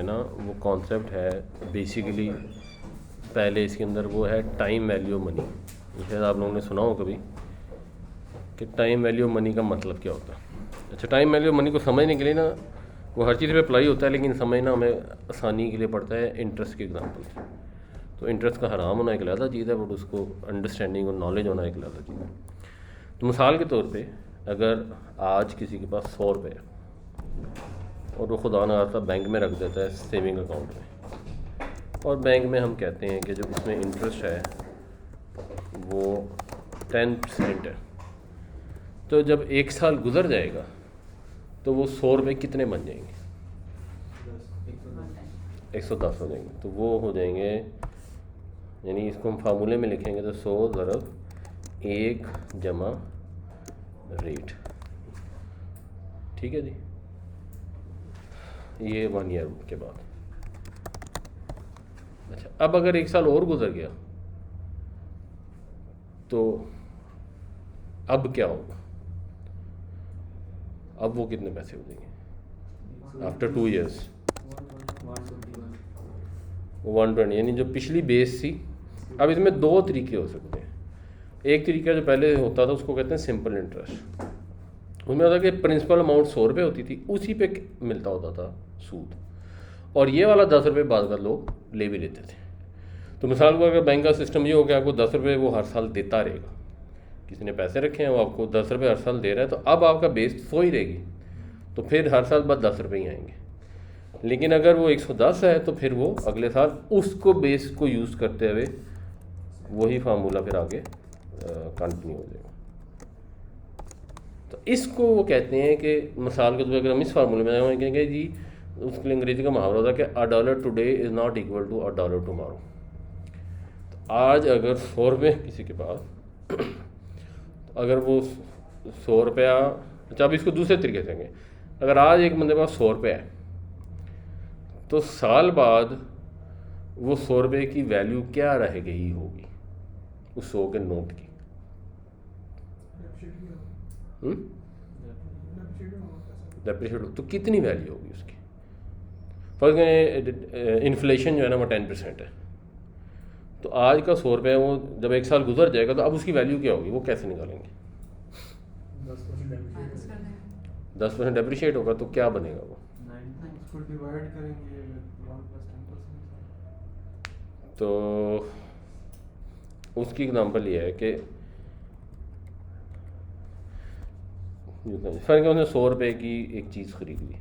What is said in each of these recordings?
है ना, वो कॉन्सेप्ट है बेसिकली। पहले इसके अंदर वो है टाइम वैल्यू मनी। शायद आप लोगों ने सुना हो कभी कि टाइम वैल्यू मनी का मतलब क्या होता है। अच्छा, टाइम वैल्यू मनी को समझने के लिए ना, वो हर चीज़ पे अप्लाई होता है, लेकिन समझना हमें आसानी के लिए पड़ता है इंटरेस्ट के एग्जाम्पल से। तो इंटरेस्ट का हराम होना एक अलग चीज़ है, बट उसको अंडरस्टैंडिंग और नॉलेज होना एक अलग चीज़ है। तो मिसाल के तौर पे अगर आज किसी के पास 100 रुपये है और वो खुदा न खास्ता बैंक में रख देता है सेविंग अकाउंट में, और बैंक में हम कहते हैं कि जो उसमें इंटरेस्ट है वो 10% है, तो जब एक साल गुजर जाएगा तो वो 100 रुपये कितने बन जाएंगे? 110 हो जाएंगे। तो वो हो जाएंगे, यानी इसको हम फार्मूले में लिखेंगे तो 100 ज़रब 1 जमा रेट। ठीक है जी, ये 1 ईयर के बाद। अच्छा, अब अगर एक साल और गुजर गया तो अब क्या होगा? अब वो कितने पैसे हो जाएंगे आफ्टर 2 ईयर्स? 120, यानी जो पिछली बेस थी। अब इसमें दो तरीके हो सकते हैं। एक तरीका जो पहले होता था उसको कहते हैं सिंपल इंटरेस्ट। उसमें होता कि प्रिंसिपल अमाउंट 100 रुपये होती थी, उसी पे मिलता होता था सूद, और ये वाला 10 रुपये बाद का लोग ले भी लेते थे। तो मिसाल को अगर बैंक का सिस्टम ये हो कि आपको 10 रुपये वो हर साल देता रहेगा, किसी ने पैसे रखे हैं वो आपको 10 रुपये हर साल दे रहा है, तो अब आपका बेस 100 ही रहेगी, तो फिर हर साल बाद 10 रुपये ही आएंगे। लेकिन अगर वो 110 है तो फिर वो अगले साल उसको बेस को यूज़ करते हुए वही फार्मूला फिर आगे कंटिन्यू हो जाएगा। तो इसको वो कहते हैं कि मिसाल के तौर पर अगर हम इस फार्मूले में हम कहेंगे जी, उसके लिए अंग्रेजी का मुहावरा होता है कि $1 today is not equal to $1 tomorrow. तो आज अगर 100 रुपये किसी के पास, तो अगर वो 100 रुपया, अच्छा अब इसको दूसरे तरीके से कहेंगे, अगर आज एक बंदे के पास 100 रुपये है तो साल बाद वो 100 रुपये की वैल्यू क्या रह गई होगी उस 100 के नोट की? डेप्रिशिएट। तो कितनी वैल्यू होगी उसकी? फर्स्ट इन्फ्लेशन जो है ना वो 10% है, तो आज का 100 रुपये वो जब एक साल गुजर जाएगा तो अब उसकी वैल्यू क्या होगी, वो कैसे निकालेंगे? 10% डेप्रिशिएट होगा तो क्या बनेगा वो? डिवाइड करेंगे 1 + 10%। तो उसकी एग्जांपल ये है कि फर्क है, उसने 100 रुपये की एक चीज़ खरीद ली,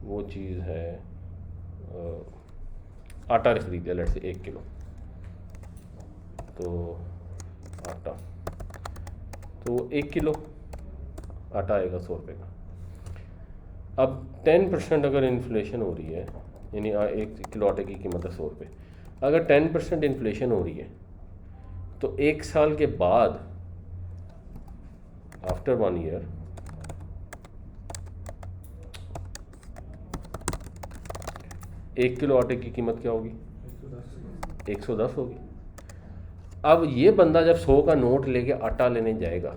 वो चीज़ है आटा खरीद लिया, लेट से 1 किलो। तो आटा, तो 1 किलो आटा आएगा 100 रुपये का। अब 10% अगर इन्फ्लेशन हो रही है, यानी 1 किलो आटे की कीमत है 100 रुपये, अगर 10% इन्फ्लेशन हो रही है तो एक साल के बाद आफ्टर 1 ईयर एक किलो आटे की कीमत क्या होगी? 110 होगी। अब ये बंदा जब 100 का नोट लेके आटा लेने जाएगा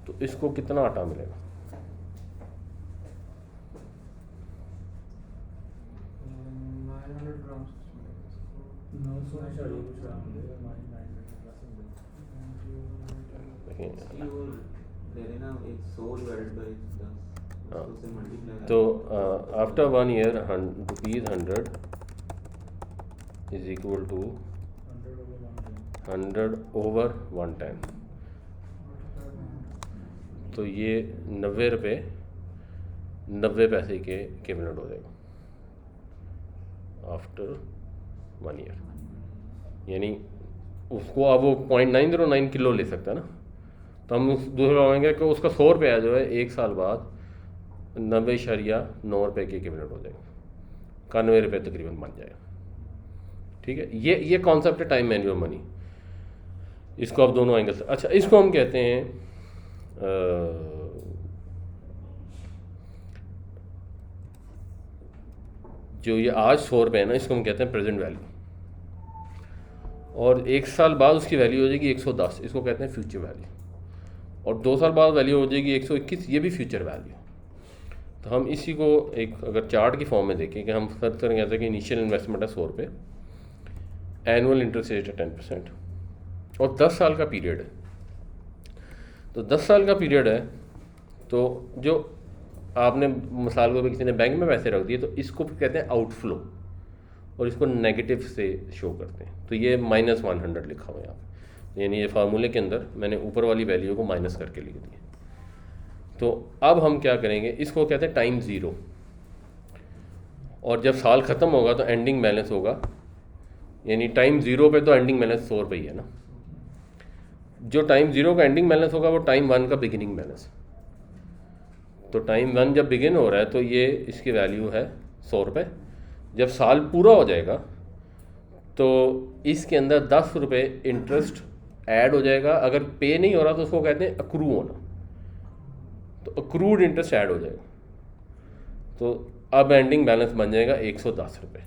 तो इसको कितना आटा मिलेगा? 900 ग्राम। तो after 1 year ₹100 is equal to 100/110। तो ये 90 रुपये 90 पैसे के इक्विवेलेंट हो जाएगा आफ्टर 1 ईयर। यानी उसको अब वो 0.909 किलो ले सकता है ना, तो हम दूसरा लगाएंगे कि उसका 100 रुपया जो है एक साल बाद 90.9 रुपये के इक्विवेलेंट हो जाएगा, 91 रुपये तकरीबन बन जाएगा। ठीक है, ये कॉन्सेप्ट है टाइम वैल्यू मनी। इसको आप दोनों एंगल से, अच्छा इसको हम कहते हैं जो ये आज 100 रुपये है ना, इसको हम कहते हैं प्रेजेंट वैल्यू, और एक साल बाद उसकी वैल्यू हो जाएगी 110, इसको कहते हैं फ्यूचर वैल्यू, और 2 साल बाद वैल्यू हो जाएगी 121, ये भी फ्यूचर वैल्यू। तो हम इसी को एक अगर चार्ट की फॉर्म में देखें कि हम फर्ज करेंगे जैसे कि इनिशियल इन्वेस्टमेंट है 100 रुपये, एनुअल इंटरेस्ट रेट है 10% और 10 साल का पीरियड है। तो 10 साल का पीरियड है तो जो आपने मिसाल को किसी ने बैंक में पैसे रख दिए तो इसको कहते हैं आउटफ्लो और इसको नेगेटिव से शो करते हैं। तो ये -100 लिखा हुआ है यहाँ पे, यानी ये फार्मूले के अंदर मैंने ऊपर वाली वैल्यू को माइनस करके लिख दिया। तो अब हम क्या करेंगे, इसको कहते हैं टाइम ज़ीरो, और जब साल ख़त्म होगा तो एंडिंग बैलेंस होगा, यानी टाइम ज़ीरो पे तो एंडिंग बैलेंस 100 रुपये ही है ना। जो टाइम ज़ीरो का एंडिंग बैलेंस होगा वो टाइम 1 का बिगिनिंग बैलेंस। तो टाइम 1 जब बिगिन हो रहा है तो ये इसकी वैल्यू है 100 रुपये। जब साल पूरा हो जाएगा तो इसके अंदर 10 रुपये इंटरेस्ट ऐड हो जाएगा। अगर पे नहीं हो रहा तो उसको कहते हैं अक्रू होना, तो अक्रूड इंटरेस्ट ऐड हो जाएगा। तो अब एंडिंग बैलेंस बन जाएगा 110 रुपये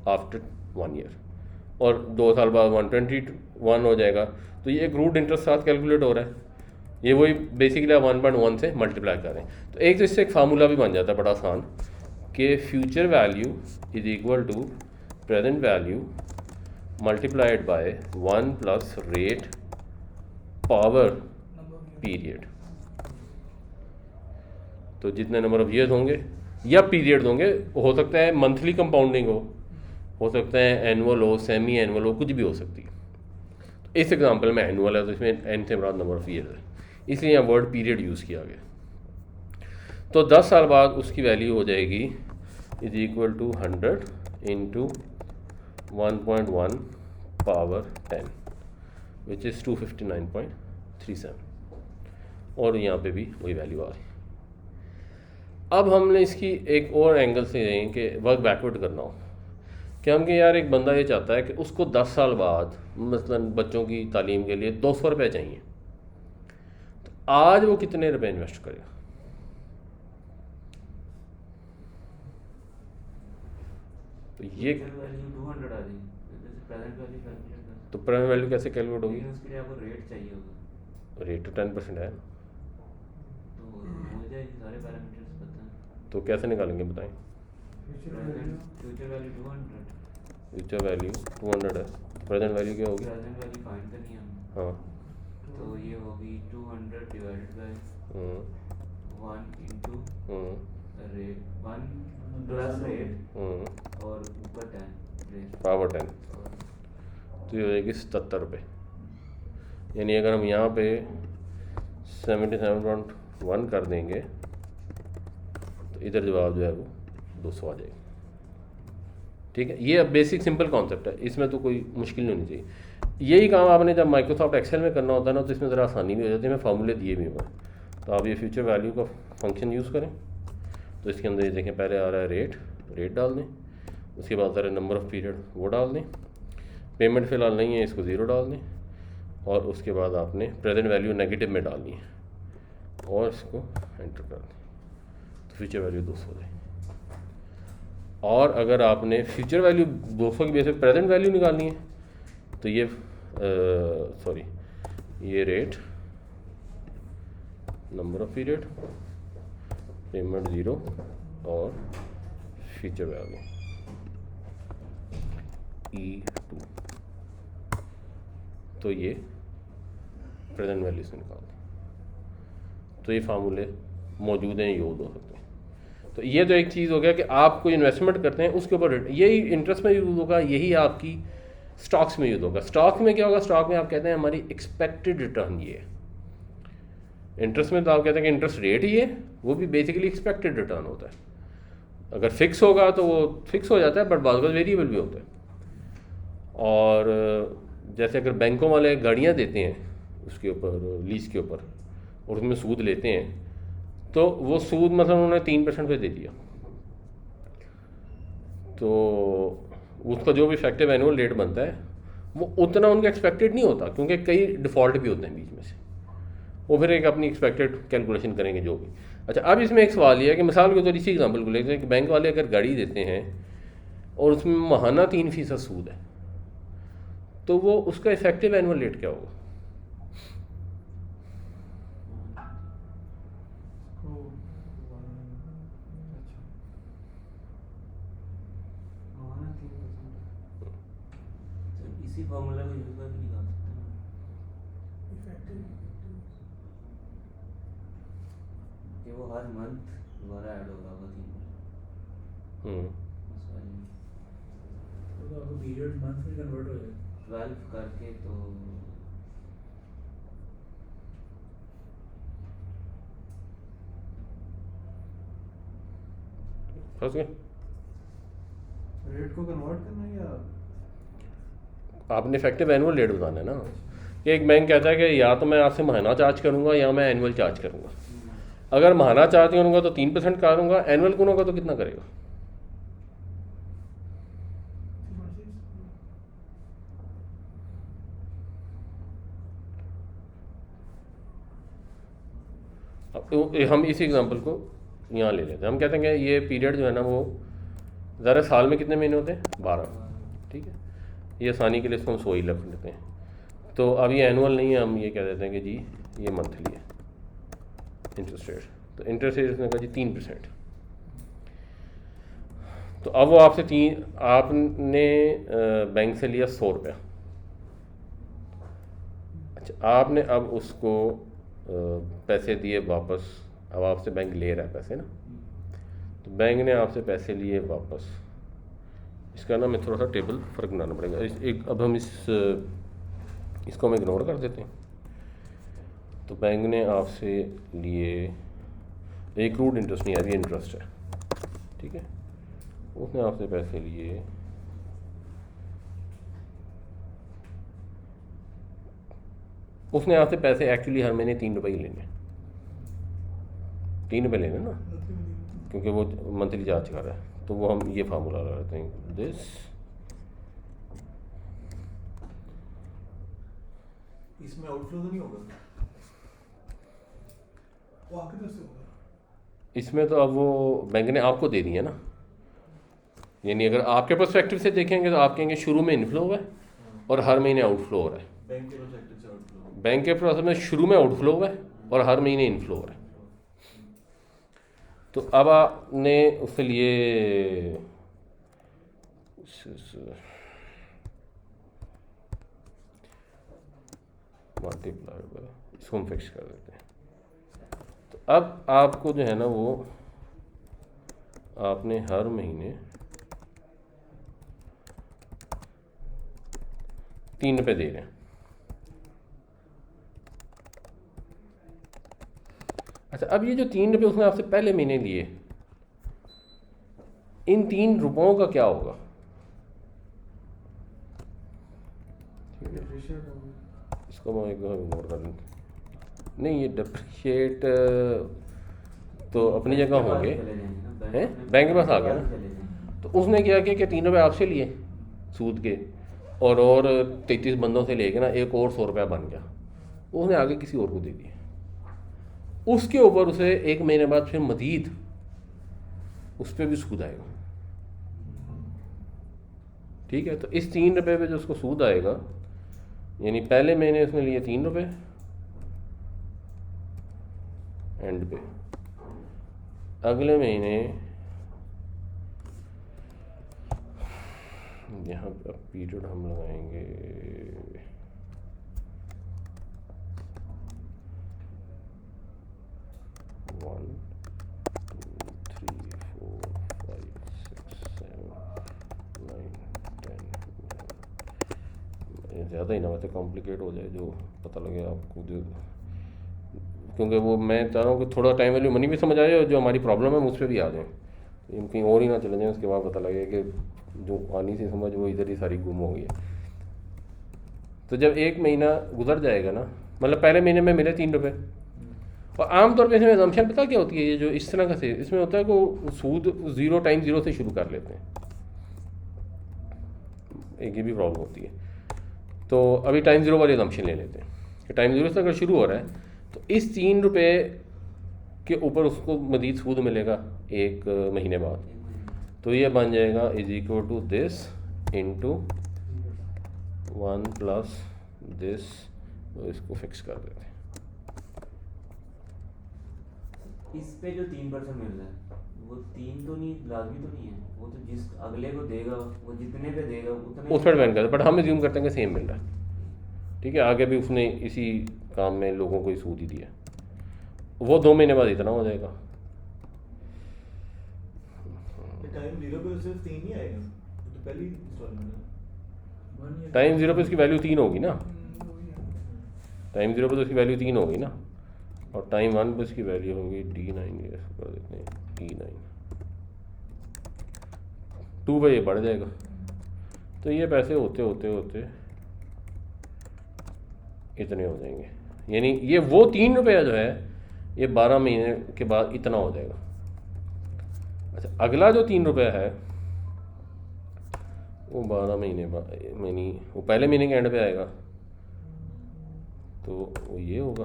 आफ्टर 1 ईयर, और 2 साल बाद 121 हो जाएगा। तो ये अक्रूड इंटरेस्ट साथ कैलकुलेट हो रहा है, ये वही बेसिकली आप 1.1 से मल्टीप्लाई करें। तो एक तो इससे एक फार्मूला भी बन जाता है बड़ा आसान कि future value is equal to present value multiplied by 1 plus rate power period. तो जितने नंबर ऑफ ईयर्स होंगे या पीरियड होंगे, हो सकता है मंथली कंपाउंडिंग हो सकता है एनुअल हो, सेमी एनुअल हो, कुछ भी हो सकती है। तो इस एग्जांपल में एनुअल है तो इसमें एन से बड़ा नंबर ऑफ ईयर्स है, इसलिए यहाँ वर्ड पीरियड यूज़ किया गया। तो 10 साल बाद उसकी वैल्यू हो जाएगी is equal to 100 into 1.1 power 10 which is 259.37, और यहाँ पे भी वही वैल्यू आ रही। अब हमने इसकी एक और एंगल से दें कि वर्क बैकवर्ड करना हो कि हम कि यार एक बंदा ये चाहता है कि उसको 10 साल बाद मसलन बच्चों की तालीम के लिए 200 रुपये चाहिए, तो आज वो कितने रुपए इन्वेस्ट करेगा? तो ये वैल्यू 200 आ रही है, जैसे प्रेजेंट वैल्यू कैलकुलेट कर, तो प्रेजेंट वैल्यू कैसे कैलकुलेट होगी? लेकिन उसके लिए आपको रेट चाहिए होगा। रेट तो 10% है, तो हो जाएगी, सारे पैरामीटर्स पता हैं। तो कैसे निकालेंगे बताएं? फ्यूचर वैल्यू 200, फ्यूचर वैल्यू 200 है, प्रेजेंट वैल्यू क्या होगी? प्रेजेंट वैल्यू फाइंड करनी है हमें। हाँ, तो ये होगी 200 divided by 1 into rate, 1 plus rate और ऊपर 10 रेट पावर 10, तो ये हो जाएगी 77 रुपये। यानी अगर हम यहाँ पे 77.1 कर देंगे तो इधर जवाब जो है वो 200 आ जाएगा। ठीक है, ये अब बेसिक सिंपल कॉन्सेप्ट है, इसमें तो कोई मुश्किल नहीं होनी चाहिए। यही काम आपने जब माइक्रोसॉफ्ट एक्सेल में करना होता है ना तो इसमें ज़रा आसानी भी हो जाती है, मैं फार्मूले दिए भी हुए हैं। तो आप ये फ्यूचर वैल्यू का फंक्शन यूज़ करें, तो इसके अंदर ये देखें पहले आ रहा है रेट डाल दें, उसके बाद आ रहा है नंबर ऑफ़ पीरियड वो डाल दें, पेमेंट फ़िलहाल नहीं है इसको 0 डाल दें, और उसके बाद आपने प्रेजेंट वैल्यू नेगेटिव में डालनी है और इसको एंटर कर दें, तो फ्यूचर वैल्यू 200 हो जाए। और अगर आपने फ्यूचर वैल्यू 200 की बेस पे प्रेजेंट वैल्यू निकालनी है तो ये ये rate, number of period, payment 0 और फ्यूचर वैल्यू E2, तो ये प्रेजेंट वैल्यू से निकाल दें। तो ये फार्मूले मौजूद हैं, यूज़ हो सकते हैं। तो ये तो एक चीज़ हो गया कि आप कोई इन्वेस्टमेंट करते हैं उसके ऊपर यही इंटरेस्ट में यूज़ होगा, यही आपकी स्टॉक्स में यूज़ होगा। स्टॉक में क्या होगा, स्टॉक में आप कहते हैं हमारी एक्सपेक्टेड रिटर्न ये है। इंटरेस्ट में तो आप कहते हैं कि इंटरेस्ट रेट ही है, वो भी बेसिकली एक्सपेक्टेड रिटर्न होता है। अगर फिक्स होगा तो वो फिक्स हो जाता है, बट बाद वेरिएबल भी होता है। और जैसे अगर बैंकों वाले गाड़ियाँ देते हैं उसके ऊपर लीज के ऊपर और उसमें सूद लेते हैं, तो वो सूद मतलब उन्होंने 3% पे दे दिया, तो उसका जो भी इफेक्टिव एनुअल रेट बनता है वो उतना उनका एक्सपेक्टेड नहीं होता, क्योंकि कई डिफ़ॉल्ट भी होते हैं बीच में से। वो फिर एक अपनी एक्सपेक्टेड कैलकुलेशन करेंगे जो भी। अच्छा, अब इसमें एक सवाल ये है कि मिसाल के तौर इसी एग्जांपल को लेकर कि बैंक वाले अगर गाड़ी देते हैं और उसमें माहाना 3% सूद है, तो वो उसका इफेक्टिव एनुअल रेट क्या होगा? इसी फॉर्मूला को यूज करके निकाल सकते हैं इफेक्टिव कि वो हर मंथ दोबारा ऐड हो रहा होगा 3%। उस वाले में तो आपको पीरियड मंथ में कन्वर्ट हो जाएगा 12 करके तो फंस गए। रेट को कन्वर्ट करना है या आपने इफेक्टिव एनुअल रेट बताना है ना कि एक बैंक कहता है कि या तो मैं आपसे महीना चार्ज करूंगा या मैं एनुअल चार्ज करूंगा। अगर महीना चार्ज करूंगा तो 3% करूंगा, एनुअल करूंगा तो कितना करेगा? अब हम इसी एग्जांपल को यहाँ ले लेते हैं। हम कहते हैं कि ये पीरियड जो है ना वो ज़रा साल में कितने महीने होते हैं? 12। ठीक है, ये आसानी के लिए इसको हम 100 ही रख लेते हैं। तो अब ये एनुअल नहीं है, हम ये कह देते हैं कि जी ये मंथली है इंटरेस्ट रेट। तो इंटरेस्ट रेट इसने कहा जी 3%। तो अब वो आपने बैंक से लिया 100 रुपया। अच्छा, आपने अब उसको पैसे दिए वापस। अब आपसे बैंक ले रहा है पैसे ना, तो बैंक ने आपसे पैसे लिए वापस। इसका ना मैं थोड़ा सा टेबल फ़र्क बनाना पड़ेगा। अब हम इसको हम इग्नोर कर देते हैं। तो बैंक ने आपसे लिए, एक क्रूड इंटरेस्ट नहीं है, अभी इंटरेस्ट है। ठीक है, उसने आपसे पैसे लिए, उसने आपसे पैसे एक्चुअली हर महीने 3 रुपये ही लेने, 3 रुपये लेने ना, क्योंकि वो मंथली चार्ज कर रहा है। तो वो हम ये फार्मूला लगाते हैं, दिस इसमें आउटफ्लो तो नहीं होगा? वो आपके तरफ से होगा? इसमें तो अब वो बैंक ने आपको दे दिया ना। यानी अगर आपके पर्सपेक्टिव से देखेंगे तो आप कहेंगे शुरू में इनफ्लो हुआ है और हर महीने आउटफ्लो हो रहा है। बैंक के पर्सपेक्टिव से आउटफ्लो, बैंक के प्रोसेस में शुरू में आउटफ्लो हुआ है और हर महीने इनफ्लो हो रहा है। तो अब आपने उसके लिए मल्टीप्लाई बाय, इसको हम फिक्स कर देते हैं। तो अब आपको जो है ना वो आपने हर महीने 3 रुपये दे रहे हैं। अच्छा, अब ये जो 3 रुपये उसने आपसे पहले महीने लिए, इन 3 रुपयों का क्या होगा? ठीक है, डिप्रिशिएट होगा। इसको मैं एक इग्नोर कर दूँ। नहीं, ये डिप्रिशिएट तो अपनी जगह होंगे, हैं? बैंक के पास आ गया ना। तो उसने क्या किया कि 3 रुपये आपसे लिए सूद के, और 33 बंदों से लेके ना एक और 100 रुपया बन गया, उसने आगे किसी और को दे दिया। उसके ऊपर उसे 1 महीने बाद फिर मजीद उस पर भी सूद आएगा। ठीक है, तो इस 3 रुपये पे जो उसको सूद आएगा, यानी पहले महीने उसने लिए 3 रुपये एंड पे, अगले महीने यहाँ पर पीरियड हम लगाएंगे 1 2 3 4 5 6 7 9 10। ज़्यादा ही ना वैसे कॉम्प्लिकेट हो जाए, जो पता लगे आपको, जो क्योंकि वो मैं चाह रहा हूँ कि थोड़ा टाइम वैल्यू मनी भी समझ आए और जो हमारी प्रॉब्लम है उस पर भी आ जाए, कहीं और ही ना चले जाएँ, उसके बाद पता लगे कि जो आनी सी समझ वो इधर ही सारी गुम हो गई है। तो जब 1 महीना गुजर जाएगा ना, मतलब पहले महीने में मिले 3 रुपये, और आमतौर पे इसमें असम्पशन पता क्या होती है, ये जो इस तरह का से इसमें होता है कि वो सूद 0 टाइम 0 से शुरू कर लेते हैं। एक ये भी प्रॉब्लम होती है। तो अभी टाइम 0 वाली असम्पशन ले लेते हैं कि टाइम 0 से अगर शुरू हो रहा है तो इस 3 रुपये के ऊपर उसको मज़ीद सूद मिलेगा 1 महीने बाद। तो ये बन जाएगा is equal to this into 1 plus this, इसको फिक्स कर देते हैं। इस पे जो 3% मिल रहा है वो 3 तो नहीं, लाजमी तो नहीं है, वो तो जिस अगले को देगा वो जितने पे देगा उतने उस पर डिपेंड करता है, बट हम एज्यूम करते हैं कि सेम मिल रहा है। ठीक है, आगे भी उसने इसी काम में लोगों को ही सूद ही दिया, वो 2 महीने बाद इतना हो जाएगा। टाइम 0 पे सिर्फ 3 ही आएगा, वो तो पहली इंस्टॉलमेंट है। टाइम 0 पे उसकी वैल्यू 3 होगी ना, टाइम 0 पे तो उसकी वैल्यू 3 होगी ना, और टाइम 1 पे उसकी वैल्यू होगी D9, ये कर देते हैं D9, 2 पे ये बढ़ जाएगा। तो ये पैसे होते होते होते इतने हो जाएंगे, यानी ये वो 3 रुपया जो है ये 12 महीने के बाद इतना हो जाएगा। अच्छा, अगला जो 3 रुपया है वो 12 महीने बाद, यानी वो पहले महीने के एंड पे आएगा, तो वो ये होगा,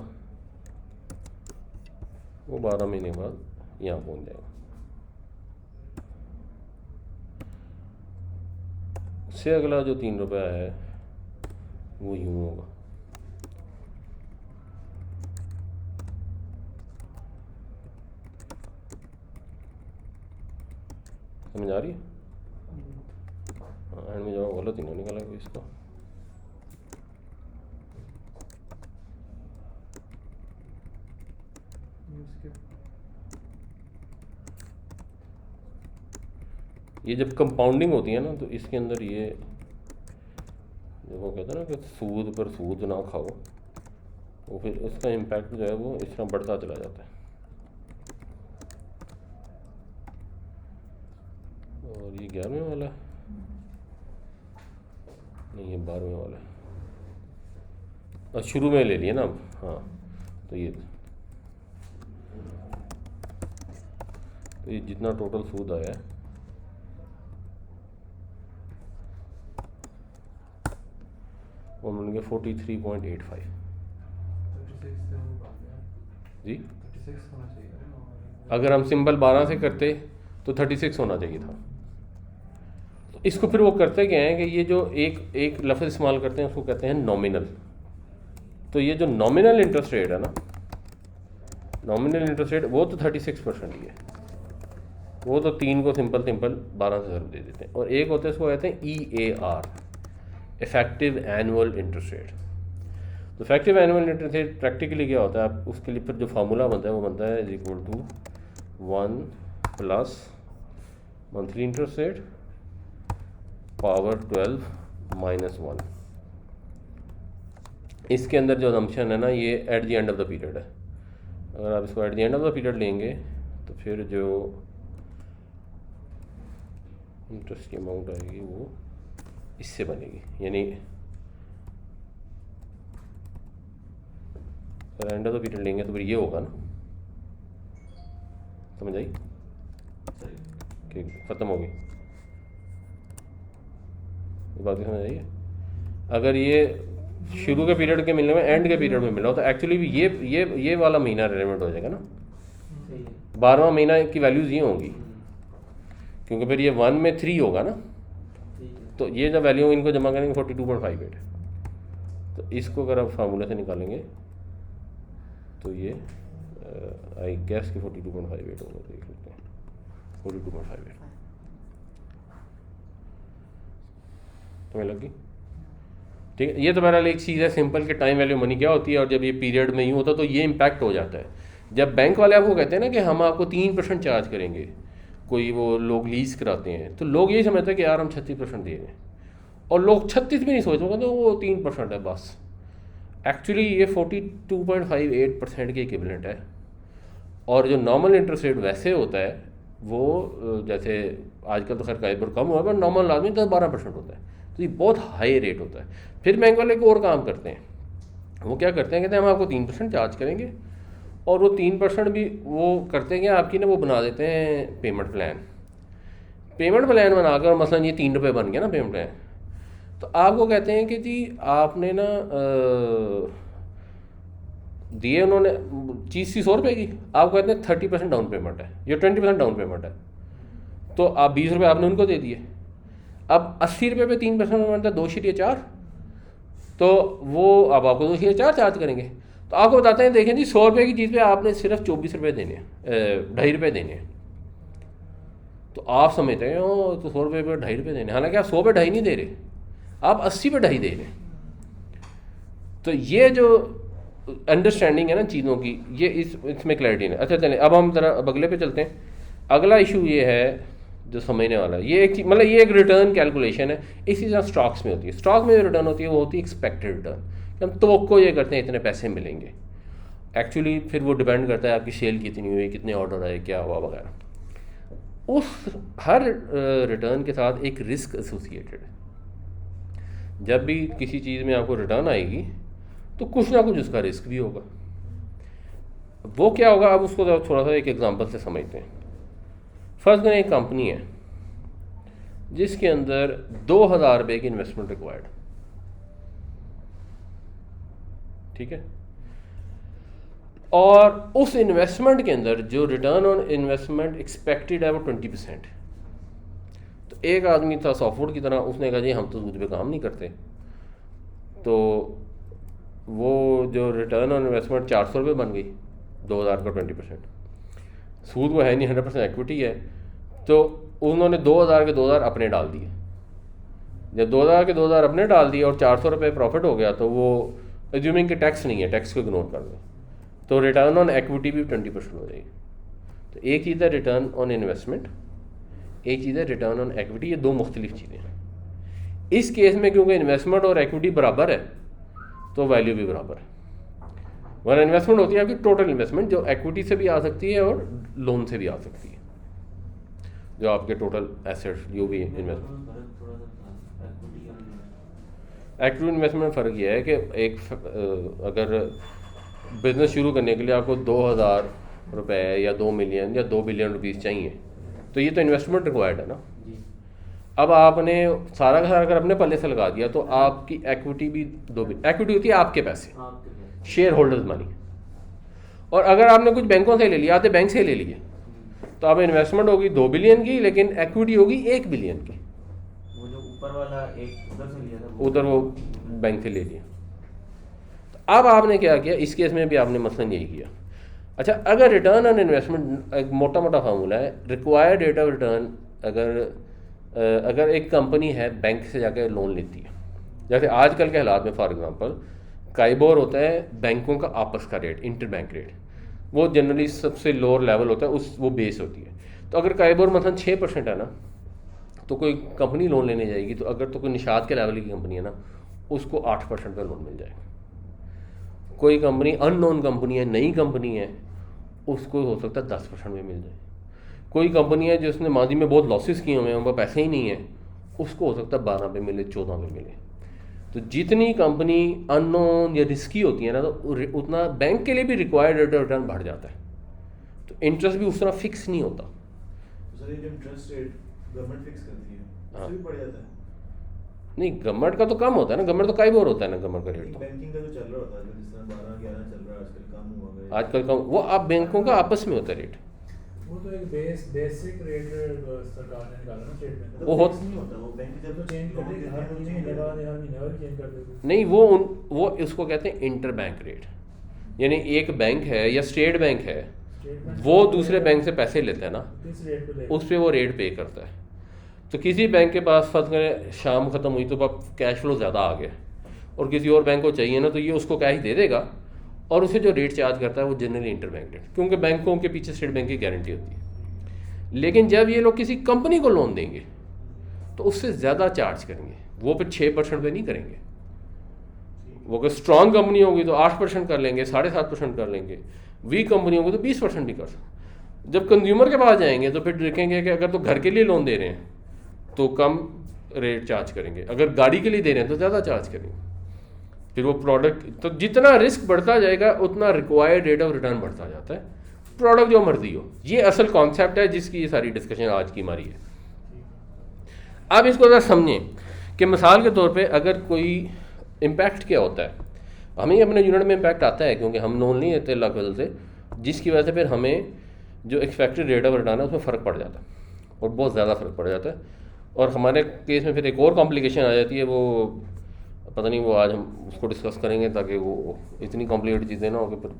वो 12 महीने बाद यहाँ पहुँच जाएगा। उससे अगला जो 3 रुपया है वो यूँ होगा। समझ आ रही है? हाँ, एंड में जवाब गलत ही ना निकाला कोई इसका। ये जब कंपाउंडिंग होती है ना, तो इसके अंदर ये जो वो कहते हैं ना कि सूद पर सूद ना खाओ, वो फिर उसका इम्पैक्ट जो है वो इस तरह बढ़ता चला जाता है। और ये 11वें वाला है, नहीं ये 12वें वाला है, और शुरू में ले लिया ना अब। हाँ, तो ये जितना टोटल सूद आया है वो मिल गया 43.85 जी। 36 होना चाहिए ना। अगर हम सिंपल 12 से करते तो 36 होना चाहिए था। तो इसको फिर वो करते क्या हैं कि ये जो एक लफ्ज़ इस्तेमाल करते हैं उसको कहते हैं नॉमिनल। तो ये जो नॉमिनल इंटरेस्ट रेट है ना, नॉमिनल इंटरेस्ट रेट वो तो 36% ही है, वो तो 3 को सिंपल 12 से ज़रूर दे देते हैं। और एक होता है, इसको कहते हैं EAR, effective annual interest rate. तो effective annual interest rate practically क्या होता है, आप उसके लिए फिर जो फार्मूला बनता है वो बनता है = 1 plus monthly interest rate power 12 minus 1। इसके अंदर जो असम्पशन है ना, ये at the end of the period है। अगर आप इसको at the end of the period लेंगे तो फिर जो इंटरेस्ट की अमाउंट आएगी वो इससे बनेगी, यानी अगर एंड ऑफ द पीरियड लेंगे तो फिर ये होगा ना। समझ आई कि ख़त्म हो गई ये बात? समझ आई? अगर ये शुरू के पीरियड के मिलने में एंड के पीरियड में मिला हो तो एक्चुअली भी ये वाला महीना रेलेवेंट हो जाएगा ना। सही है। 12वां महीना की वैल्यूज़ ये होंगी, क्योंकि फिर ये 1 में 3 होगा ना, ठीक है। तो ये जब वैल्यू इनको जमा करेंगे 42.58। तो इसको अगर आप फार्मूले से निकालेंगे तो ये आई गेस कि 42.58 होगा। देख लेते हैं 42.58 तुम्हें लगी? ठीक है, ये तो बहरहाल एक चीज़ है सिंपल कि टाइम वैल्यू मनी क्या होती है, और जब ये पीरियड में यूँ होता तो ये इम्पैक्ट हो जाता है। जब बैंक वाले आपको कहते हैं ना कि हम आपको 3% चार्ज करेंगे, कोई वो लोग लीज कराते हैं, तो लोग यही समझते हैं कि यार हम 36% दे रहे हैं, और लोग 36 भी नहीं सोचते, कहते वो 3% है बस। एक्चुअली ये 42.58% के इक्विवेलेंट है। और जो नॉर्मल इंटरेस्ट रेट वैसे होता है वो जैसे आजकल तो खैर कई बार कम हुआ है, पर नॉर्मल आदमी 10-12% होता है, तो ये बहुत हाई रेट होता है। फिर बैंक वाले को और काम करते हैं, वो क्या करते हैं, कहते हैं हम आपको 3% चार्ज करेंगे, और वो 3% भी वो करते हैं कि आपकी ना वो बना देते हैं पेमेंट प्लान बनाकर, मसलन ये 3 रुपये बन गया ना पेमेंट प्लान, तो आपको कहते हैं कि जी आपने ना दिए उन्होंने चीज़ थी 100 रुपये की, आपको कहते हैं 30% डाउन पेमेंट है या 20% डाउन पेमेंट है, तो आप 20 रुपये आपने उनको दे दिए। अब 80 रुपये पे 3% बनता है 2.4, तो वो अब आपको 2.4 चार्ज करेंगे। तो आपको बताते हैं देखें जी 100 रुपये की चीज़ पे आपने सिर्फ 24 रुपये देने हैं, 2.5 रुपये देने हैं। तो आप समझते हैं ओ तो 100 रुपये पे 2.5 रुपये देने, हालांकि आप 100 पे 2.5 नहीं दे रहे, आप 80 पे 2.5 दे रहे हैं। तो ये जो अंडरस्टैंडिंग है ना चीज़ों की, ये इसमें क्लैरिटी नहीं। अच्छा चलें अब हम ज़रा अब अगले पे चलते हैं। अगला इशू ये है जो समझने वाला है, ये एक चीज़ मतलब ये एक रिटर्न कैलकुलेशन है, इसी तरह स्टॉक्स में होती है। स्टॉक में जो रिटर्न होती है वो होती है एक्सपेक्टेड रिटर्न, हम तो ये करते हैं इतने पैसे मिलेंगे। एक्चुअली फिर वो डिपेंड करता है आपकी सेल कितनी हुई, कितने ऑर्डर आए, क्या हुआ वगैरह। उस हर रिटर्न के साथ एक रिस्क एसोसिएटेड है। जब भी किसी चीज़ में आपको रिटर्न आएगी तो कुछ ना कुछ उसका रिस्क भी होगा। वो क्या होगा, अब उसको थोड़ा सा एक एग्जांपल से समझते हैं। फर्स्ट करें एक कंपनी है जिसके अंदर 2000 रुपये की इन्वेस्टमेंट रिक्वायर्ड, ठीक है, और उस इन्वेस्टमेंट के अंदर जो रिटर्न ऑन इन्वेस्टमेंट एक्सपेक्टेड है वो 20%। तो एक आदमी था सॉफ्टवुड की तरह, उसने कहा जी हम तो दूध पे काम नहीं करते, तो वो जो रिटर्न ऑन इन्वेस्टमेंट 400 रुपये बन गई, 2000 का 20%, सूद वो है नहीं, 100% इक्विटी है। तो उन्होंने 2000 के 2000 अपने डाल दिए। जब 2000 के 2000 अपने डाल दिए और 400 रुपये प्रॉफिट हो गया, तो वो एज्यूमिंग कि टैक्स नहीं है, टैक्स को इग्नोर कर दो, तो रिटर्न ऑन इक्विटी भी 20% हो जाएगी। तो एक चीज़ है रिटर्न ऑन इन्वेस्टमेंट, एक चीज़ है रिटर्न ऑन इक्विटी, ये दो मुख्तलिफ चीज़ें हैं। इस केस में क्योंकि इन्वेस्टमेंट और इक्विटी बराबर है तो वैल्यू भी बराबर है। वरना इन्वेस्टमेंट होती है आपकी टोटल इन्वेस्टमेंट, जो इक्विटी से भी आ सकती है और लोन से भी आ सकती है, जो आपके टोटल एसेट्स जो भी इन्वेस्टमेंट। इक्विटी इन्वेस्टमेंट में फ़र्क यह है कि एक अगर बिज़नेस शुरू करने के लिए आपको 2000 रुपये या 2 मिलियन या 2 बिलियन रुपीज़ चाहिए, तो ये तो इन्वेस्टमेंट रिक्वायर्ड है ना। अब आपने सारा का सारा अगर अपने पल्ले से लगा दिया तो आपकी इक्विटी भी इक्विटी होती है आपके पैसे, शेयर होल्डर्स मनी। और अगर आपने कुछ बैंकों से ले लिया, आधे बैंक से ले लिए, तो अब इन्वेस्टमेंट होगी 2 बिलियन की, लेकिन इक्विटी होगी 1 बिलियन की। वो जो ऊपर वाला एक उधर से लिया था, उधर वो बैंक से ले लिया। तो अब आपने क्या किया, इस केस में भी आपने मसलन यही किया। अच्छा, अगर रिटर्न ऑन इन्वेस्टमेंट एक मोटा मोटा फार्मूला है, रिक्वायर्ड रेट ऑफ रिटर्न, अगर एक कंपनी है बैंक से जाकर लोन लेती है, जैसे आजकल के हालात में फॉर एग्जांपल काइबोर होता है बैंकों का आपस का रेट, इंटर बैंक रेट, वो जनरली सबसे लोअर लेवल होता है, वो बेस होती है। तो अगर काइबोर मतलब 6% है ना, तो कोई कंपनी लोन लेने जाएगी, तो अगर तो कोई निशात के लेवल की कंपनी है ना, उसको 8% का लोन मिल जाएगा। कोई कंपनी अननोन कंपनी है, नई कंपनी है, उसको हो सकता है 10% में मिल जाए। कोई कंपनी है जिसने माजी में बहुत लॉसेस किए हुए हैं, उनका पैसे ही नहीं है, उसको हो सकता है 12 पे मिले, 14 पे मिले। तो जितनी कंपनी अननोन या रिस्की होती है ना, तो उतना बैंक के लिए भी रिक्वायर्ड रेट ऑफ रिटर्न बढ़ जाता है। तो इंटरेस्ट भी उस तरह फिक्स नहीं होता। सर ये जो इंटरेस्ट रेट गवर्नमेंट फिक्स करती है, हाँ। उससे भी बढ़ जाता है? नहीं, गवर्नमेंट का तो कम होता है ना, गवर्नमेंट तो काइबोर होता है ना गवर्नमेंट का रेट। तो बैंकिंग का जो चल रहा होता है, जिस तरह 12-11 चल रहा है आजकल, कम हुआ है आजकल कम, वो आप बैंकों का आपस में होता है रेट। वो तो एक बेसिक रेट सरकार ने निकाला ना स्टेट में, वो फिक्स नहीं होता, वो बैंक जब तो चेंज कर देगी हर महीने बाद, हर महीने और चेंज कर देगी। नहीं, वो इसको कहते हैं इंटर बैंक रेट, यानी एक बैंक है या स्टेट बैंक है, वो दूसरे बैंक से पैसे लेता है ना, किस रेट पे उस पर वो रेट पे करता है। तो किसी बैंक के पास फर्ज करें शाम ख़त्म हुई तो अब कैश फ्लो ज़्यादा आ गया और किसी और बैंक को चाहिए ना, तो ये उसको कैश दे देगा और उसे जो रेट चार्ज करता है वो जनरली इंटर बैंक रेट, क्योंकि बैंकों के पीछे स्टेट बैंक की गारंटी होती है। लेकिन जब ये लोग किसी कंपनी को लोन देंगे तो उससे ज़्यादा चार्ज करेंगे, वो फिर 6% पे नहीं करेंगे। वो अगर स्ट्रॉन्ग कंपनी होगी तो 8% कर लेंगे, 7.5% कर लेंगे, वीक कंपनी होगी तो 20% भी कर सकते। जब कंज्यूमर के पास जाएंगे तो फिर देखेंगे कि अगर तो घर के लिए लोन दे रहे हैं तो कम रेट चार्ज करेंगे, अगर गाड़ी के लिए दे रहे हैं तो ज़्यादा चार्ज करेंगे। फिर वो प्रोडक्ट, तो जितना रिस्क बढ़ता जाएगा उतना रिक्वायर्ड रेट ऑफ रिटर्न बढ़ता जाता है, प्रोडक्ट जो मर्जी हो। ये असल कॉन्सेप्ट है जिसकी ये सारी डिस्कशन आज की हमारी है। अब इसको ज़रा समझें कि मिसाल के तौर पे अगर कोई इम्पैक्ट क्या होता है, हमें अपने यूनिट में इम्पैक्ट आता है क्योंकि हम लोन नहीं लेते अल्लाह की वजह से, जिसकी वजह से फिर हमें जो एक्सपेक्टेड रेट ऑफ रिटर्न है उसमें फ़र्क पड़ जाता है और बहुत ज़्यादा फ़र्क पड़ जाता है। और हमारे केस में फिर एक और कॉम्प्लिकेशन आ जाती है, वो पता नहीं, वो आज हम उसको डिस्कस करेंगे ताकि वो इतनी कॉम्प्लिकेटेड चीज़ें ना हो कि फिर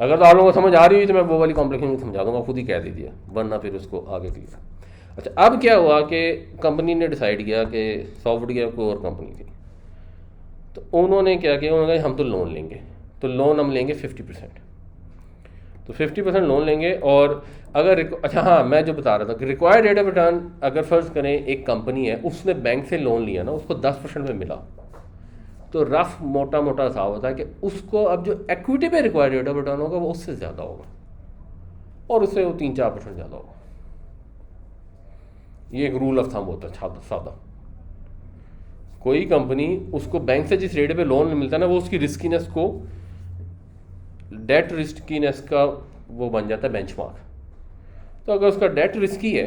अगर तो आप लोगों को समझ आ रही हुई तो मैं वो वाली कॉम्प्लिकेशन समझा दूंगा, खुद ही कह दीजिए, वरना फिर उसको आगे क्लियर। अच्छा, अब क्या हुआ कि कंपनी ने डिसाइड किया कि सॉफ्टवेयर कोई और कंपनी थी, तो उन्होंने क्या किया, उन्होंने कहा हम तो लोन लेंगे, तो लोन हम लेंगे 50%, तो 50% लोन लेंगे। और अगर अच्छा हाँ, मैं जो बता रहा था कि रिक्वायर्ड रेट ऑफ रिटर्न, अगर फ़र्ज़ करें एक कंपनी है उसने बैंक से लोन लिया ना, उसको 10% में मिला, तो रफ मोटा मोटा हिसाब होता है कि उसको अब जो इक्विटी पे रिक्वायर्ड रेट ऑफ रिटर्न होगा वो उससे ज़्यादा होगा, और उससे वो 3-4% ज़्यादा होगा। ये एक रूल ऑफ थंब होता है सादा। कोई कंपनी उसको बैंक से जिस रेट पे लोन मिलता है ना, वो उसकी रिस्कीनेस को, डेट रिस्कीनेस का वो बन जाता है बेंचमार्क। तो अगर उसका डेट रिस्की है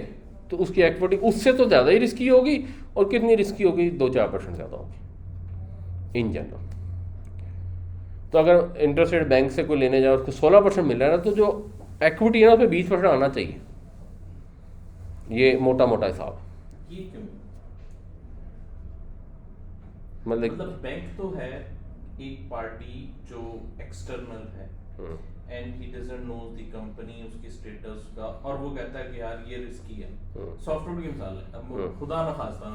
तो उसकी इक्विटी उससे तो ज़्यादा ही रिस्की होगी, और कितनी रिस्की होगी, 2-4% ज़्यादा होगी इन जनरल। तो अगर इंटरेस्ट रेट बैंक से कोई लेने जाए, उसको 16% मिल रहा है ना, तो जो इक्विटी है ना उसमें 20% आना चाहिए। ये मोटा मोटा हिसाब। ये क्यों? मतलब बैंक तो है एक पार्टी जो एक्सटर्नल है, and he doesn't know the company, उसकी स्टेटस का, और वो कहता है कि यार ये रिस्की है। सॉफ्टवेयर की मिसाल है, अब खुदा ना खास्ता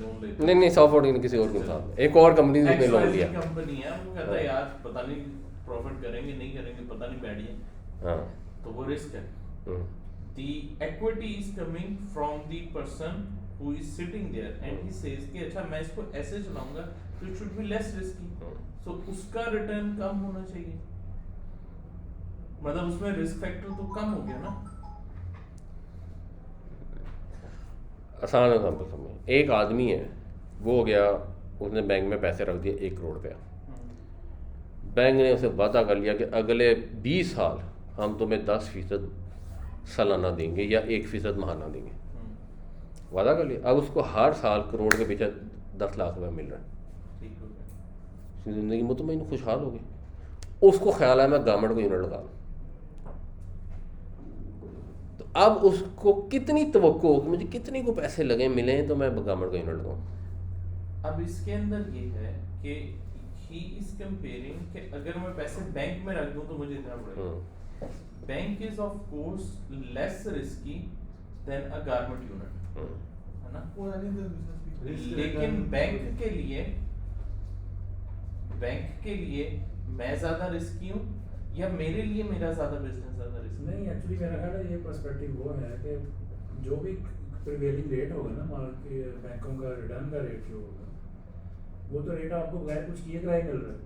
लोन लेते, नहीं सॉफ्टवेयर किसी और के साथ, एक और कंपनी ने लोन लिया, कंपनी है, वो कहता है यार पता नहीं प्रॉफिट करेंगे नहीं करेंगे, पता नहीं बैठिए, हाँ, तो वो रिस्क है। The equity is coming from the person who is sitting there and he says कि अच्छा मैं इसको ऐसे चलाऊंगा तो it should be less risky, so उसका रिटर्न कम होना चाहिए, मतलब उसमें रिस्क फैक्टर तो कम हो गया ना। आसान एग्जाम्पल समझो, एक आदमी है, वो हो गया, उसने बैंक में पैसे रख दिए 1 करोड़ रुपया, बैंक ने उसे वादा कर लिया कि अगले 20 साल हम तुम्हें 10% सालाना देंगे या 1% महाना देंगे, वादा कर लिया। अब उसको हर साल करोड़ के पीछे 10 लाख रुपए मिल रहा है, जिंदगी मुतमईन खुशहाल हो गई। उसको ख्याल है मैं गवर्नमेंट को यूनिट लगा, तो अब उसको कितनी तवक्को हो कि मुझे कितनी को पैसे लगे मिले तो मैं गवर्नमेंट को यूनिट लगाऊँ। अब इसके अंदर ये है कि he is comparing कि अगर मैं पैसे बैंक में रख दूं तो मुझे इतना पड़ेगा। Bank is of course less risky than a government unit, है ना, लेकिन बैंक के लिए मैं ज्यादा रिस्की हूँ या मेरे लिए मेरा ज्यादा बिजनेस ज्यादा रिस्की? नहीं, एक्चुअली मेरा ख्याल है ये पर्सपेक्टिव वो है कि जो भी प्रिवेलिंग रेट होगा ना, मान के बैंकों का रिटर्न का रेट जो होगा, वो तो रेट आपको बगैर कुछ किए कराए मिल रहा है।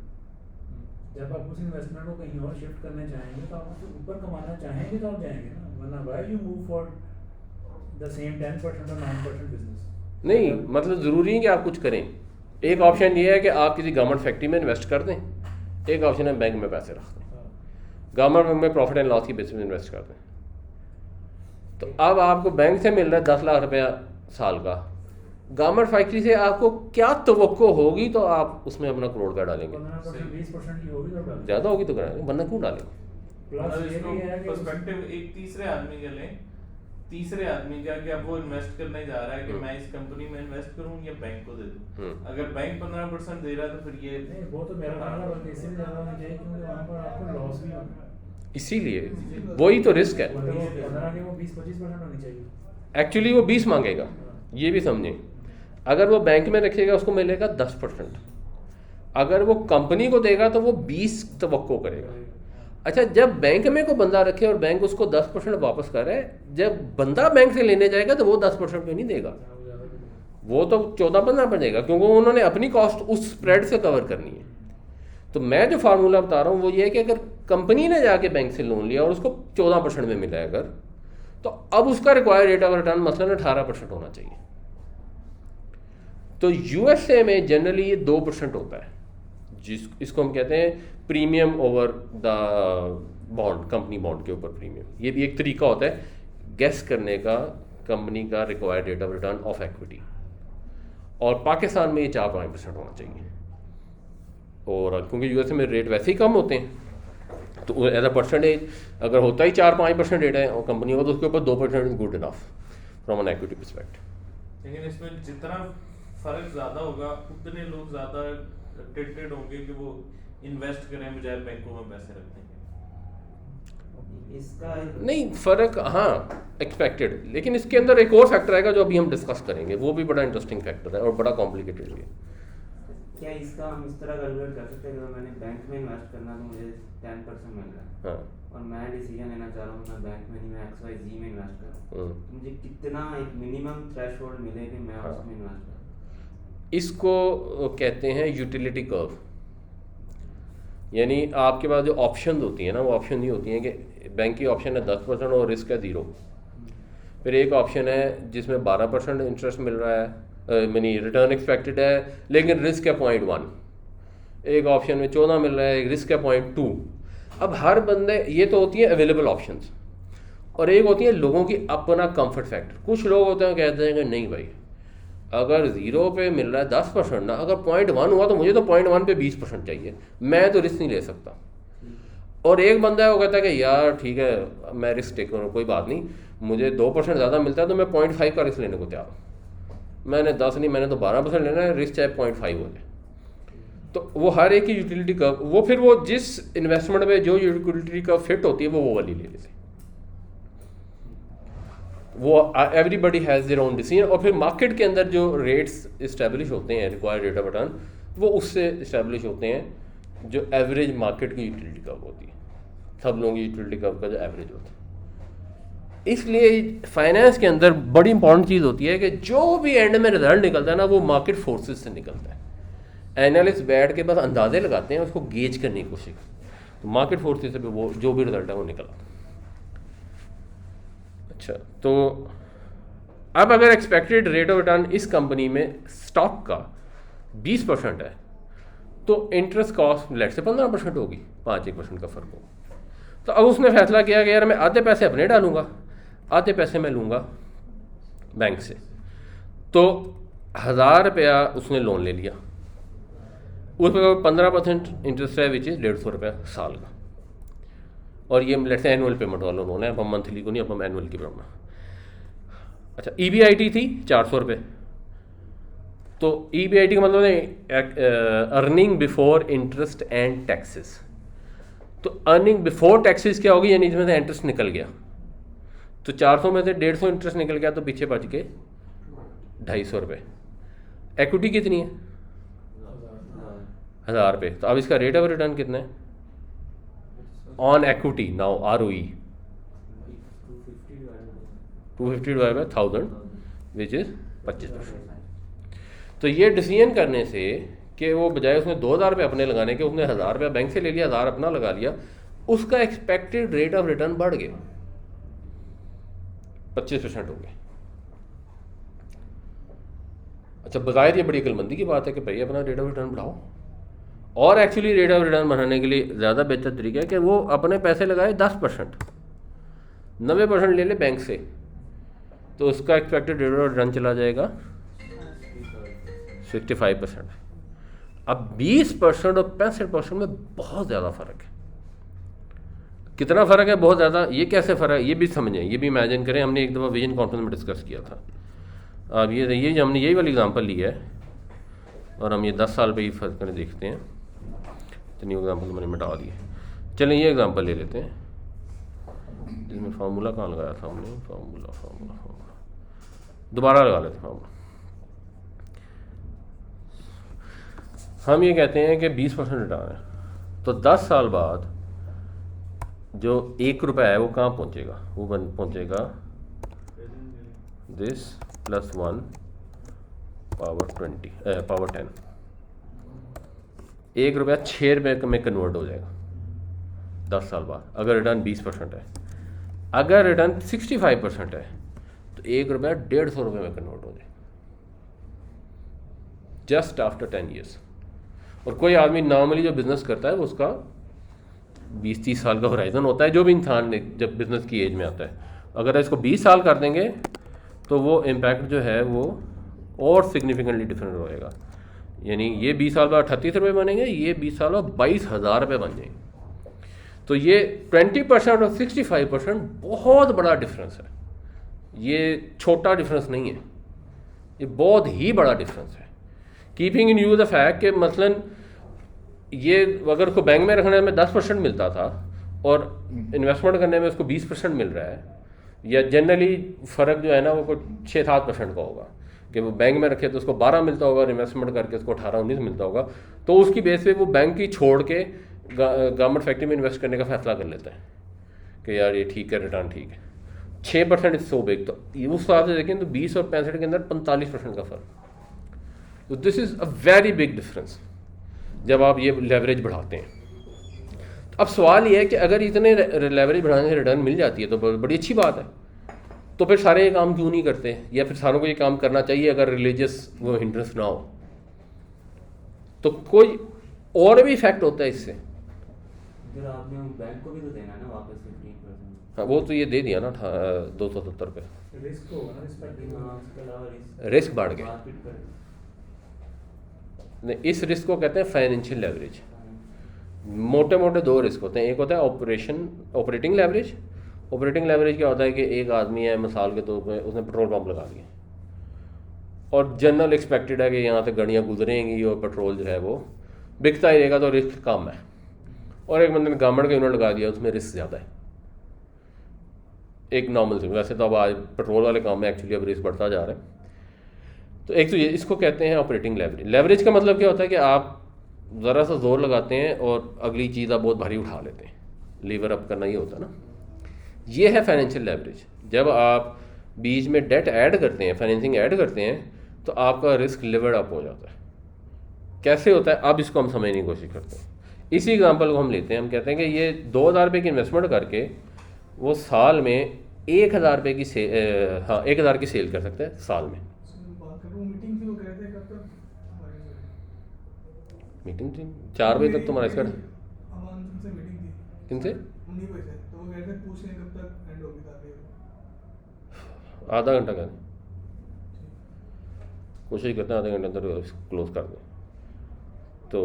जब आप उस इन्वेस्टमेंट को कहीं और शिफ्ट करने चाहेंगे तो आप उससे ऊपर कमाना चाहेंगे तो आप जाएंगे ना, वरना why you move for the same 10% और 9% बिजनेस। नहीं, मतलब ज़रूरी है कि आप कुछ करें। एक ऑप्शन ये है कि आप किसी गवर्नमेंट फैक्ट्री में इन्वेस्ट कर दें, एक ऑप्शन है बैंक में पैसे रख दें, गवर्नमेंट में प्रॉफिट एंड लॉस की बेसिस में इन्वेस्ट कर दें। तो अब आपको बैंक से मिल रहा है 10 लाख रुपया साल का, गवर्नमेंट फैक्ट्री से आपको क्या तवक्को होगी तो आप उसमें अपना करोड़ का डालेंगे, 20% की होगी तो डालेंगे, ज़्यादा होगी तो कराएंगे, वरना क्यों डालेंगे। प्लस ये इसको भी है कि पर्सपेक्टिव एक तीसरे आदमी के लें, तीसरे आदमी का कि अब वो इन्वेस्ट करने जा रहा है कि मैं इस कंपनी में इन्वेस्ट करूं या बैंक को दे दूं। अगर बैंक 15% दे रहा है तो फिर ये नहीं, वो तो मेरा ख्याल है बल्कि इससे भी ज़्यादा होनी चाहिए, क्योंकि वहाँ पर आपको लॉस भी होगा, इसीलिए वही तो रिस्क है। मतलब वो 15 के वो 20-25% होनी चाहिए। एक्चुअली वो 20 मांगेगा, ये भी समझें। अगर वो बैंक में रखेगा उसको मिलेगा 10%, अगर वो कंपनी को देगा तो वो 20 तवक्को करेगा। अच्छा, जब बैंक में को बंदा रखे और बैंक उसको 10% वापस करे, जब बंदा बैंक से लेने जाएगा तो वो 10% पे नहीं देगा, वो तो 14-15 पर देगा, क्योंकि उन्होंने अपनी कॉस्ट उस स्प्रेड से कवर करनी है। तो मैं जो फार्मूला बता रहा हूँ वो ये है कि अगर कंपनी ने जाके बैंक से लोन लिया और उसको 14% में मिला है अगर, तो अब उसका रिक्वायर्ड रेट ऑफ रिटर्न मसलन 18% होना चाहिए। तो यूएसए में जनरली ये 2% होता है, इसको हम कहते हैं premium over the bond, company bond के ऊपर प्रीमियम। ये भी एक तरीका होता है गेस करने का कंपनी का required rate of return of equity, और पाकिस्तान में ये 4-5% होना चाहिए। और क्योंकि यूएसए में रेट वैसे ही कम होते हैं, तो एज अ परसेंटेज अगर होता ही 4-5% रेट है और कंपनी का, तो उसके ऊपर 2% is good enough from an equity perspective. लेकिन इसमें जितना फर्क ज्यादा होगा उतने लोग ज्यादा टेंटेड होंगे कि वो इन्वेस्ट करें बजाय बैंकों में पैसे रखने के। इसका नहीं फ़र्क, हाँ एक्सपेक्टेड, लेकिन इसके अंदर एक और फैक्टर आएगा जो अभी हम डिस्कस करेंगे, वो भी बड़ा इंटरेस्टिंग फैक्टर है और बड़ा कॉम्प्लिकेटेड भी है। क्या इसका हम इस तरह कैलकुलेट कर सकते हैं कि मैंने बैंक में इन्वेस्ट करना तो मुझे 10% मिल रहा है, हाँ और मैं डिसीजन लेना चाह रहा हूँ मैं बैंक में नहीं, मैं XYZ में इन्वेस्ट करूँ, तो मुझे कितना एक मिनिमम थ्रेशोल्ड मिले कि मैं हाँ। उसमें इन्वेस्ट करूँ? इसको कहते हैं यूटिलिटी कर्व। यानी आपके पास जो ऑप्शन होती हैं ना, वो ऑप्शन नहीं होती हैं कि बैंक की ऑप्शन है 10% और रिस्क है 0। फिर एक ऑप्शन है जिसमें 12% इंटरेस्ट मिल रहा है, यानी रिटर्न एक्सपेक्टेड है लेकिन रिस्क है 0.1। एक ऑप्शन में 14 मिल रहा है, एक रिस्क है 0.2। अब हर बंदे, ये तो होती है अवेलेबल ऑप्शंस, और एक होती है लोगों की अपना कंफर्ट फैक्टर। कुछ लोग होते हैं कहते हैं कि नहीं भाई, अगर 0 पे मिल रहा है 10% ना, अगर 0.1 हुआ तो मुझे तो 0.1 पे 20% चाहिए, मैं तो रिस्क नहीं ले सकता। और एक बंदा है वो कहता है कि यार ठीक है मैं रिस्क टेक करूँ, कोई बात नहीं, मुझे 2% ज़्यादा मिलता है तो मैं 0.5 का रिस्क लेने को तैयार हूँ, मैंने 10 नहीं, मैंने तो 12% लेना है, रिस्क चाहे 0.5 हो जाए। तो वो हर एक की यूटिलिटी कर्व, वो फिर वो जिस इन्वेस्टमेंट में जो यूटिलिटी कर्व फिट होती है वो वाली ले लेते हैं। वो everybody has their own decision, और फिर मार्केट के अंदर जो रेट्स इस्टेब्लिश होते हैं, रिक्वायर्ड रेट ऑफ रिटर्न, वो उससे इस्टेब्लिश होते हैं जो एवरेज मार्केट की यूटिलिटी कर्व होती है, सब लोगों की यूटिलिटी कर्व का जो एवरेज होता है। इसलिए फाइनेंस के अंदर बड़ी इंपॉर्टेंट चीज़ होती है कि जो भी एंड में रिजल्ट निकलता है ना, वो मार्केट फोर्सेस से निकलता है। एनालिस्ट बैठ के बस अंदाजे लगाते हैं, उसको गेज करने की कोशिश, तो मार्केट फोर्सेस से वो जो भी रिजल्ट है वो निकला। अच्छा, तो अब अगर एक्सपेक्टेड रेट ऑफ रिटर्न इस कंपनी में स्टॉक का 20% है तो इंटरेस्ट कॉस्ट लेट से 15% होगी, 5-1% का फ़र्क होगा। तो अब उसने फैसला किया कि यार मैं आधे पैसे अपने डालूंगा, आधे पैसे मैं लूँगा बैंक से। तो 1000 रुपया उसने लोन ले लिया, उस पर 15% इंटरेस्ट है विच इज़ 150 रुपया साल का, और ये लेट से एनुअल पेमेंट वाला लोन है, अब हम मंथली को नहीं, अब हम एनुअल की प्रॉब्लम। अच्छा, EBIT थी 400 रुपये, तो EBIT का मतलब है earning before interest and taxes. तो अर्निंग बिफोर टैक्सेस क्या होगी, यानी इसमें से इंटरेस्ट निकल गया, तो 400 में से 150 इंटरेस्ट निकल गया, तो पीछे बच के 250 रुपये। इक्विटी कितनी है 1000 रुपये, तो अब इसका रेट ऑफ रिटर्न कितना है on equity now, ROE 250 divide by 1000 which is 25%। तो ये डिसीजन करने से कि वो बजाय उसने 2000 रुपये अपने लगाने के, उसने 1000 रुपया बैंक से ले लिया, 1000 अपना लगा लिया, उसका एक्सपेक्टेड रेट ऑफ रिटर्न बढ़ गया, 25% हो गया। अच्छा, बजाय ये बड़ी अक्लमंदी की बात है कि भाई अपना रेट ऑफ रिटर्न बढ़ाओ, और एक्चुअली रेट ऑफ रिटर्न बढ़ाने के लिए ज़्यादा बेहतर तरीका है कि वो अपने पैसे लगाए 10%, 90% ले ले बैंक से, तो उसका एक्सपेक्टेड रेट ऑफ रिटर्न चला जाएगा 65%। अब 20% और 65% में बहुत ज़्यादा फ़र्क है। कितना फ़र्क है, बहुत ज़्यादा। ये कैसे फ़र्क है ये भी समझें, ये भी इमेजिन करें। हमने एक दफ़ा विजन कॉन्फ्रेंस में डिस्कस किया था। अब ये हमने यही वाली एग्जांपल ली है और हम ये 10 साल पे ही फर्क करके देखते हैं। चलिए एग्जांपल मैंने मिटा दिए, चलिए ये एग्जांपल ले लेते हैं जिसमें फार्मूला कहाँ लगाया था हमने, फार्मूला दोबारा लगा लेते फार्मूला। हम ये कहते हैं कि 20% रिटर्न है, तो 10 साल बाद जो 1 रुपया है वो कहाँ पहुँचेगा, वो पहुँचेगा दिस +1 पावर 10। 1 रुपया 6 रुपये में कन्वर्ट हो जाएगा 10 साल बाद, अगर रिटर्न 20% है। अगर रिटर्न 65% है तो 1 रुपया 150 रुपये में कन्वर्ट हो जाएगा जस्ट आफ्टर 10 ईयर्स। और कोई आदमी नॉर्मली जो बिज़नेस करता है वो उसका 20-30 साल का होराइजन होता है, जो भी इंसान जब बिज़नेस की एज में आता है। अगर इसको 20 साल कर देंगे तो वो इम्पैक्ट जो है वो और सिग्निफिकेंटली डिफरेंट होएगा। यानी ये 20 साल बाद 38 रुपये बनेंगे, ये 20 साल बाद 22,000 रुपये बन जाएंगे। तो ये 20% और 65% बहुत बड़ा डिफरेंस है। ये छोटा डिफरेंस नहीं है, ये बहुत ही बड़ा डिफरेंस है। Keeping in you the fact कि मसलन ये अगर उसको बैंक में रखने में 10% मिलता था और इन्वेस्टमेंट करने में उसको 20% मिल रहा है, या जनरली फ़र्क जो है ना वो कोई 6-7% का होगा कि वो बैंक में रखे तो उसको 12 मिलता होगा और इन्वेस्टमेंट करके उसको 18-19 मिलता होगा, तो उसकी बेस पे वो बैंक की छोड़ के गवर्नमेंट फैक्ट्री में इन्वेस्ट करने का फैसला कर लेता है कि यार ये ठीक है, रिटर्न ठीक है। 6% इज सो बिग। तो उस हिसाब से देखें तो 20 और 65 के अंदर 45% का फ़र्क। तो this is a very big difference जब आप ये लेवरेज बढ़ाते हैं। अब सवाल ये है कि अगर इतने लेवरेज बढ़ाने से रिटर्न मिल जाती है तो बड़ी अच्छी बात है, तो फिर सारे ये काम क्यों नहीं करते, या फिर सारों को ये काम करना चाहिए अगर रिलीजियस वो हिंड्रेंस ना हो। तो कोई और भी इफेक्ट होता है इससे। फिर आपने बैंक को भी तो देना है ना वापस 15%। हाँ, वो तो ये दे दिया ना 270 पे। रिस्क होगा ना रिस्पेक्टिव, उसके अलावा रिस्क बढ़ गया। मार्केट पर नहीं, इस रिस्क को कहते हैं फाइनेंशियल लेवरेज। मोटे मोटे दो रिस्क होते हैं, एक होता है ऑपरेटिंग लेवरेज। ऑपरेटिंग लेवरेज क्या होता है कि एक आदमी है मिसाल के तौर पे, उसने पेट्रोल पंप लगा दिया और जनरल एक्सपेक्टेड है कि यहाँ से गाड़ियाँ गुजरेंगी और पेट्रोल जो है वो बिकता ही रहेगा, तो रिस्क कम है। और एक बंदे ने गवर्नमेंट का यूनिट लगा दिया, उसमें रिस्क ज़्यादा है। एक नॉर्मल से, वैसे तो अब आज पेट्रोल वाले काम में एक्चुअली अब रिस्क बढ़ता जा रहा है। तो एक तो ये, इसको कहते हैं ऑपरेटिंग लेवरेज। लेवरेज का मतलब क्या होता है कि आप ज़रा सा जोर लगाते हैं और अगली चीज़ आप बहुत भारी उठा लेते हैं, लीवर अप करना ये होता है ना। ये है फाइनेंशियल लेवरेज। जब आप बीच में डेट ऐड करते हैं, फाइनेंसिंग ऐड करते हैं, तो आपका रिस्क लिवर अप हो जाता है। कैसे होता है अब इसको हम समझने की कोशिश करते हैं। इसी एग्जांपल को हम लेते हैं, हम कहते हैं कि ये 2000 रुपये की इन्वेस्टमेंट करके वो साल में 1000 रुपये की 1000 की सेल कर सकते हैं साल में। मीटिंग थी 4 बजे तक तुम्हारा इसका किनसे आधा घंटा का कोशिश करते हैं आधे घंटे अंदर क्लोज कर दें। तो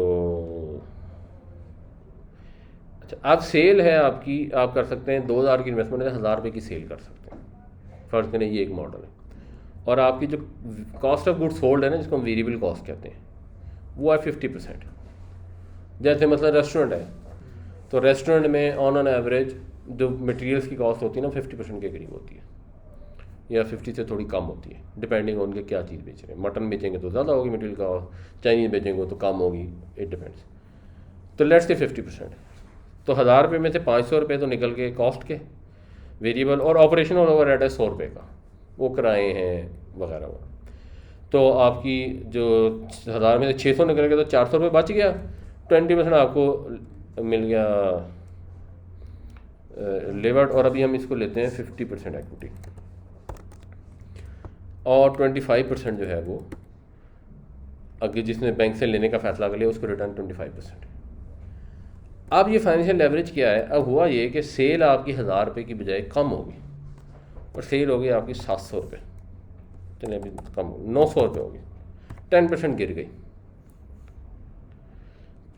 अच्छा, आप सेल है आपकी, आप कर सकते हैं 2000 की इन्वेस्टमेंट है, 1000 रुपये की सेल कर सकते हैं। फर्ज करें ये एक मॉडल है, और आपकी जो कॉस्ट ऑफ गुड्स सोल्ड है ना, जिसको हम वेरिएबल कॉस्ट कहते हैं, वो है 50%। जैसे मतलब रेस्टोरेंट है, तो रेस्टोरेंट में ऑन एवरेज जो मटेरियल्स की कॉस्ट होती है ना 50% के करीब होती है, या 50 से थोड़ी कम होती है, डिपेंडिंग ऑन के क्या चीज़ बेच रहे हैं। मटन बेचेंगे तो ज़्यादा होगी मटेरियल का, चाइनीज़ बेचेंगे तो कम होगी, इट डिपेंड्स। तो लेट्स से 50%, तो 1000 रुपये में से 500 रुपये तो निकल के कॉस्ट के वेरिएबल, और ऑपरेशनल ओवरहेड है 100 रुपये का, वो किराए हैं वगैरह वगैरह। तो आपकी जो 1000 में से 600 निकल गया तो 400 रुपये बच गया, 20% आपको मिल गया लेवर्ड। और अभी हम इसको लेते हैं 50% इक्विटी, और 25% जो है वो अगर जिसने बैंक से लेने का फैसला कर लिया उसको रिटर्न 25%। अब ये फाइनेंशियल लेवरेज क्या है? अब हुआ ये कि सेल आपकी 1000 रुपये की बजाय कम होगी, और सेल होगी आपकी 700 रुपये, चलिए अभी कम 900 रुपये होगी, 10% गिर गई।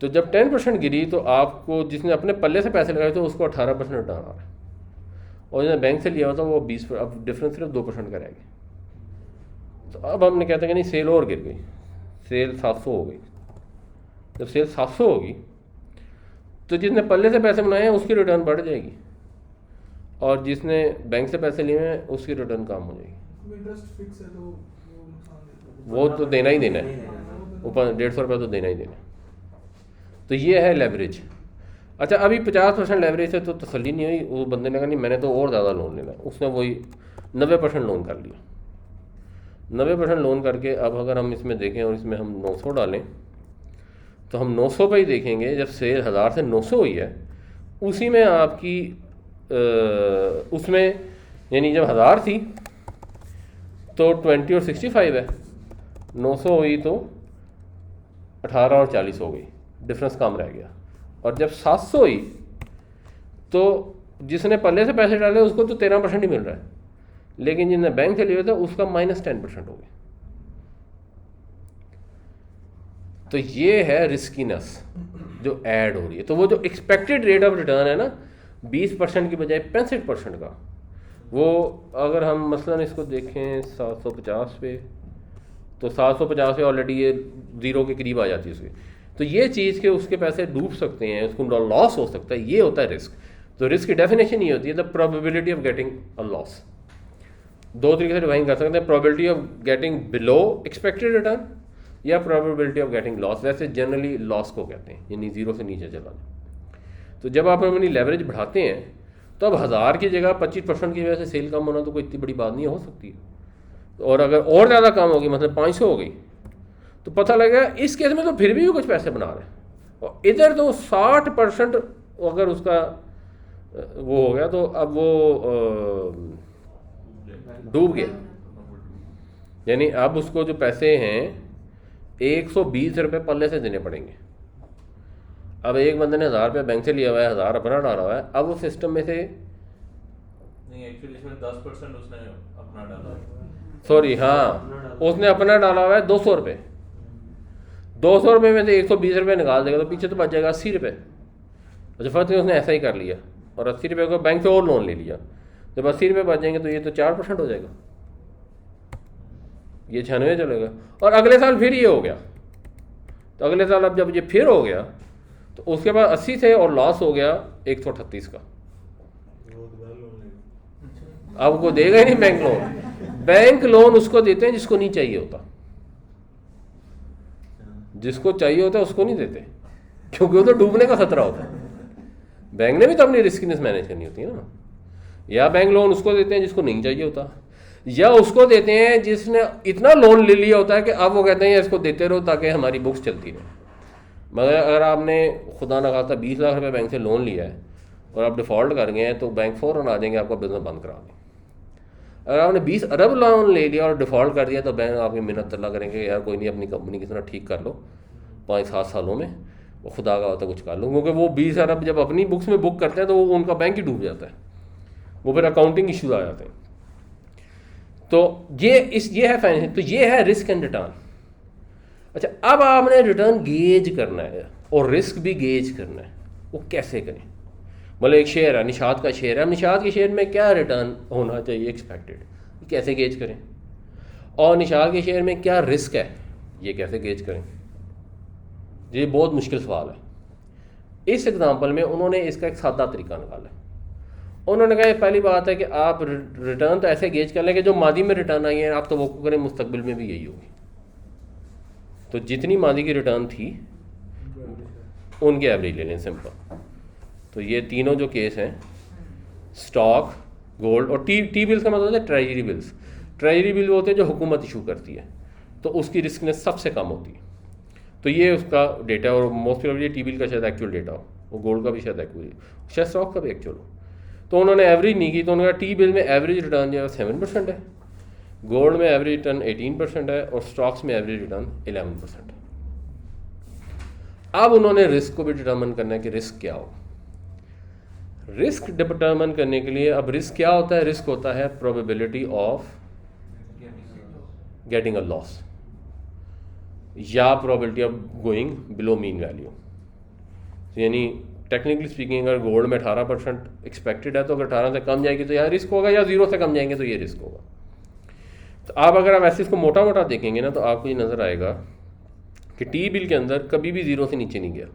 तो जब 10% गिरी तो आपको जिसने अपने पल्ले से पैसे लगाए थे उसको 18% रिटर्न आ रहा है, और जिसने बैंक से लिया हुआ था वो 20, अब डिफरेंस सिर्फ 2% का रह गया। तो अब हमने कहते हैं कि नहीं, सेल और गिर गई, सेल 700 हो गई। जब सेल 700 होगी तो जिसने पल्ले से पैसे बनाए हैं उसकी रिटर्न बढ़ जाएगी, और जिसने बैंक से पैसे लिए हैं उसकी रिटर्न कम हो जाएगी। इंटरेस्ट फिक्स है तो वो तो देना ही देना है, ऊपर 150 रुपये तो देना ही देना है। तो ये है लेवरेज। अच्छा, अभी 50% लेवरेज से तो तसल्ली नहीं हुई, वो बंदे ने कहा नहीं मैंने तो और ज़्यादा लोन लेना, उसने वही 90% लोन कर लिया। 90% लोन करके अब अगर हम इसमें देखें और इसमें हम 900 डालें तो हम 900 पे ही देखेंगे। जब सेल 1000 से 900 हुई है उसी में आपकी उसमें यानी जब 1000 थी तो 20 और 65 है, 900 हुई तो 18 और 40 हो गई, डिफरेंस कम रह गया। और जब 700 हुई तो जिसने पल्ले से पैसे डाले उसको तो 13% ही मिल रहा है, लेकिन जिसने बैंक से लिए था उसका -10% हो गया। तो ये है रिस्कीनेस जो ऐड हो रही है। तो वो जो एक्सपेक्टेड रेट ऑफ रिटर्न है ना 20% की बजाय 65% का, वो अगर हम मसलन इसको देखें 750 पे, तो 750 पे ऑलरेडी ये 0 के करीब आ जाती है उसकी। तो ये चीज़ के उसके पैसे डूब सकते हैं, उसको लॉस हो सकता है, ये होता है रिस्क। तो रिस्क की डेफिनेशन ये होती है the probability of getting a loss. दो तरीके से डिफाइन कर सकते हैं, probability of getting below expected return या प्रोबेबिलिटी ऑफ गेटिंग लॉस। वैसे जनरली लॉस को कहते हैं, यानी जीरो से नीचे चला जाए। तो जब आप अपनी लेवरेज बढ़ाते हैं तो अब 1000 की जगह 25% की वजह से सेल कम होना तो कोई इतनी बड़ी बात नहीं हो सकती। और अगर और ज़्यादा कम होगी, मतलब 500 हो गई, तो पता लगेगा इस केस में तो फिर भी कुछ पैसे बना रहे हैं, और इधर तो 60% अगर उसका वो हो गया तो अब वो डूब गया। यानी अब उसको जो पैसे हैं 120 रुपये पल्ले से देने पड़ेंगे। अब एक बंदे ने 1000 रुपये बैंक से लिया हुआ है, 1000 अपना डाला हुआ है, अब वो सिस्टम में से नहीं, एक्चुअली इसमें 10% उसने अपना डाला है। सॉरी हाँ, उसने अपना डाला हुआ है 200 रुपये। 200 रुपये में से 120 रुपये निकाल देगा तो पीछे तो बच जाएगा 80 रुपये। अच्छा फर्स्ट उसने ऐसा ही कर लिया और 80 रुपये को बैंक से और लोन ले लिया, जब 80 रुपये बच जाएंगे तो ये तो 4% हो जाएगा, ये 96 चलेगा। और अगले साल फिर ये हो गया, तो अगले साल अब जब ये फिर हो गया तो उसके बाद 80 से और लॉस हो गया 138 का। वो दोबारा लोन लेगा। अब को देगा ही नहीं बैंक लोन। बैंक लोन उसको देते हैं जिसको नहीं चाहिए होता, जिसको चाहिए होता है उसको नहीं देते, क्योंकि वो तो डूबने का खतरा होता है। बैंक ने भी तो अपनी रिस्कीनेस मैनेज करनी होती है ना। या बैंक लोन उसको देते हैं जिसको नहीं चाहिए होता, या उसको देते हैं जिसने इतना लोन ले लिया होता है कि अब वो कहते हैं इसको देते रहो ताकि हमारी बुक्स चलती रहे। मगर अगर आपने खुदा न खास्ता 20 लाख रुपए बैंक से लोन लिया है और आप डिफ़ॉल्ट कर गए हैं तो बैंक फ़ौरन आ जाएंगे आपका बिजनेस बंद करा दें। अगर आपने 20 अरब लोन ले लिया और डिफ़ॉल्ट कर दिया तो बैंक आपकी मिन्नत तल्ला करेंगे, यार कोई नहीं अपनी कंपनी किस तरह ठीक कर लो 5-7 सालों में, वो खुदा का होता कुछ कर लो। क्योंकि वो 20 अरब जब अपनी बुक्स में बुक करते हैं तो वो उनका बैंक ही डूब जाता है, वो फिर अकाउंटिंग इशूज आ जाते हैं। तो ये है फाइनेंस, तो ये है रिस्क एंड रिटर्न। अच्छा अब आपने रिटर्न गेज करना है और रिस्क भी गेज करना है, वो कैसे करें? मतलब एक शेयर है, निशात का शेयर है, निशात के शेयर में क्या रिटर्न होना चाहिए एक्सपेक्टेड, कैसे गेज करें? और निशात के शेयर में क्या रिस्क है, ये कैसे गेज करें? ये बहुत मुश्किल सवाल है। इस एग्जांपल में उन्होंने इसका एक सादा तरीका निकाला है। उन्होंने कहा पहली बात है कि आप रिटर्न तो ऐसे गेज कर लें कि जो मादी में रिटर्न आई है आप तो वो करें मुस्तकबिल में भी यही होगी। तो जितनी मादी की रिटर्न थी उनके एवरेज ले लें, सिंपल। तो ये तीनों जो केस हैं, स्टॉक, गोल्ड और टी बिल्स का मतलब है ट्रेजरी बिल्स। ट्रेजरी बिल होते हैं जो हुकूमत इशू करती है, तो उसकी रिस्कनेस सबसे कम होती है। तो ये उसका डेटा, और मोस्ट प्रोबेबली टी बिल का शायद एक्चुअल डेटा हो, और गोल्ड का भी शायद एक्चुअल, शायद स्टॉक का भी एक्चुअल हो। तो उन्होंने एवरेज नहीं की, तो उन्होंने टी बिल में एवरेज रिटर्न जो है 7% है, गोल्ड में एवरेज रिटर्न 18% है, और स्टॉक्स में एवरेज रिटर्न 11% है। अब उन्होंने रिस्क को भी डिटर्मिन करना है कि रिस्क क्या हो। रिस्क डिटर्मिन करने के लिए अब रिस्क क्या होता है? रिस्क होता है probability of getting a loss या probability of going below mean value. यानी टेक्निकली स्पीकिंग अगर गोल्ड में 18% एक्सपेक्टेड है तो अगर 18 से कम जाएगी तो यह रिस्क होगा, या 0 से कम जाएंगे तो ये रिस्क होगा। तो आप अगर आप ऐसे इसको मोटा मोटा देखेंगे ना तो आपको ये नज़र आएगा कि टी बिल के अंदर कभी भी 0 से नीचे नहीं गया।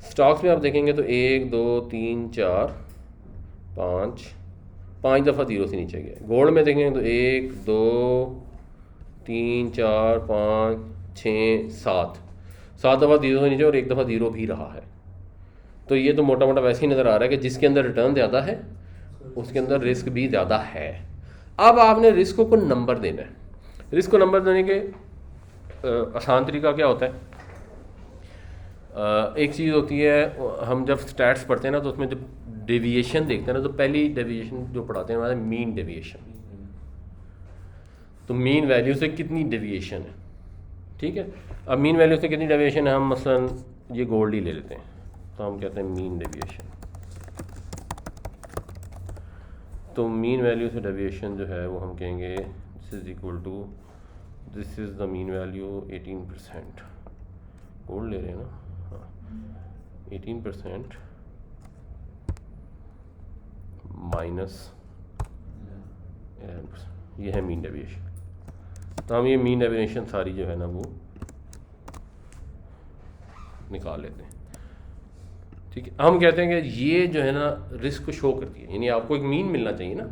स्टॉक्स में आप देखेंगे तो 1 2 3 4 5 दफ़ा 0 से नीचे गया। गोल्ड में देखेंगे तो 1 2 3 4 5 6 7 दफ़ा 0 से नीचे और 1 दफ़ा 0 भी रहा है। तो ये तो मोटा मोटा वैसे ही नज़र आ रहा है कि जिसके अंदर रिटर्न ज़्यादा है उसके अंदर रिस्क भी ज़्यादा है। अब आपने रिस्क को नंबर देना है। रिस्क को नंबर देने के आसान तरीका क्या होता है? एक चीज़ होती है, हम जब स्टैट्स पढ़ते हैं ना तो उसमें जब डेविएशन देखते हैं ना तो पहली डेविएशन जो पढ़ाते हैं हमारे मीन डेविएशन। तो मीन वैल्यू से कितनी डेविएशन है, ठीक है। अब मीन वैल्यू से कितनी डेविएशन है, हम मसलन ये गोल्ड ही ले लेते हैं तो हम कहते हैं मीन डेविएशन। तो मीन वैल्यू से डेविएशन जो है वो हम कहेंगे this is equal to, this is the mean value 18%। Gold ले रहे हैं ना, हाँ 18% माइनस 11%, ये है मीन डेविएशन। तो हम ये मीन डेविएशन सारी जो है ना वो निकाल लेते हैं, ठीक है, हम कहते हैं कि ये जो है ना रिस्क को शो करती है, यानी आपको एक मीन मिलना चाहिए ना।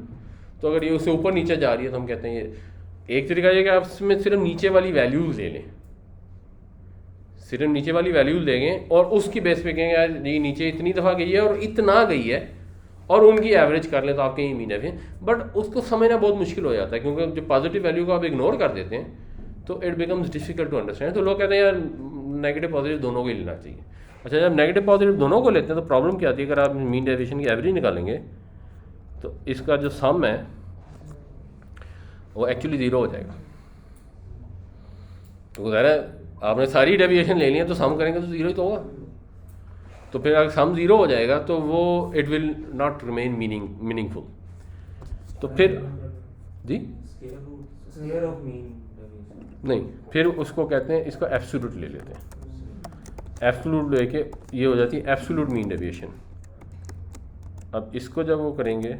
तो अगर ये उससे ऊपर नीचे जा रही है तो हम कहते हैं ये एक तरीका ये कि आप इसमें सिर्फ नीचे वाली वैल्यूज़ ले लें, सिर्फ नीचे वाली वैल्यूज़ लेंगे और उसकी बेस पे कहेंगे यार ये नीचे इतनी दफ़ा गई है और इतना गई है और उनकी एवरेज कर लें तो आपके ये मीन है। बट उसको समझना बहुत मुश्किल हो जाता है क्योंकि जो पॉजिटिव वैल्यू को आप इग्नोर कर देते हैं तो it becomes difficult to understand. तो लोग कहते हैं यार नेगेटिव पॉजिटिव दोनों को ही लेना चाहिए। अच्छा, जब नेगेटिव पॉजिटिव दोनों को लेते हैं तो प्रॉब्लम क्या आती है, अगर आप मीन डेविएशन की एवरेज निकालेंगे तो इसका जो सम है वो एक्चुअली ज़ीरो हो जाएगा। तो ज़ाहिर है आपने सारी डेविएशन ले ली है तो सम करेंगे तो ज़ीरो ही तो होगा। तो फिर अगर सम ज़ीरो हो जाएगा तो वो it will not remain meaningful. तो फिर जी स्क्वायर ऑफ मीन डेविएशन नहीं, फिर उसको कहते हैं, इसको एब्सोल्यूट ले लेते हैं। एब्सोल्यूट लेके ये हो जाती है एब्सोल्यूट मीन डेविएशन। अब इसको जब वो करेंगे,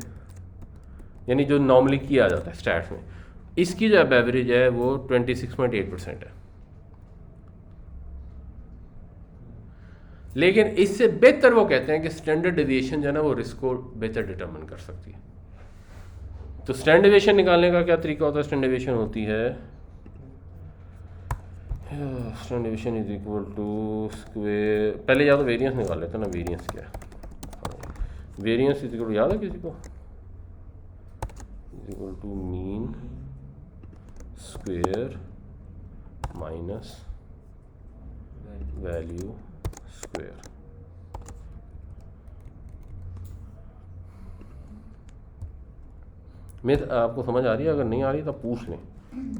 यानी जो नॉर्मली किया जाता है स्टैट्स में, इसकी जो एवरेज है वो 26.8% है। लेकिन इससे बेहतर वो कहते हैं कि स्टैंडर्ड डेविएशन जो है ना वो रिस्क को बेहतर डिटरमिन कर सकती है। तो स्टैंडर्ड डेविएशन निकालने का क्या तरीका होता है? स्टैंडर्ड डेविएशन होती है standard deviation is equal to square, पहले या तो वेरिएंस निकाल लेते हैं ना, वेरिएंस क्या है, वेरिएंस इज इक्वल टू, याद है किसी को, is equal to mean square minus value square. मैं आपको समझ आ रही है? अगर नहीं आ रही तो पूछ लें,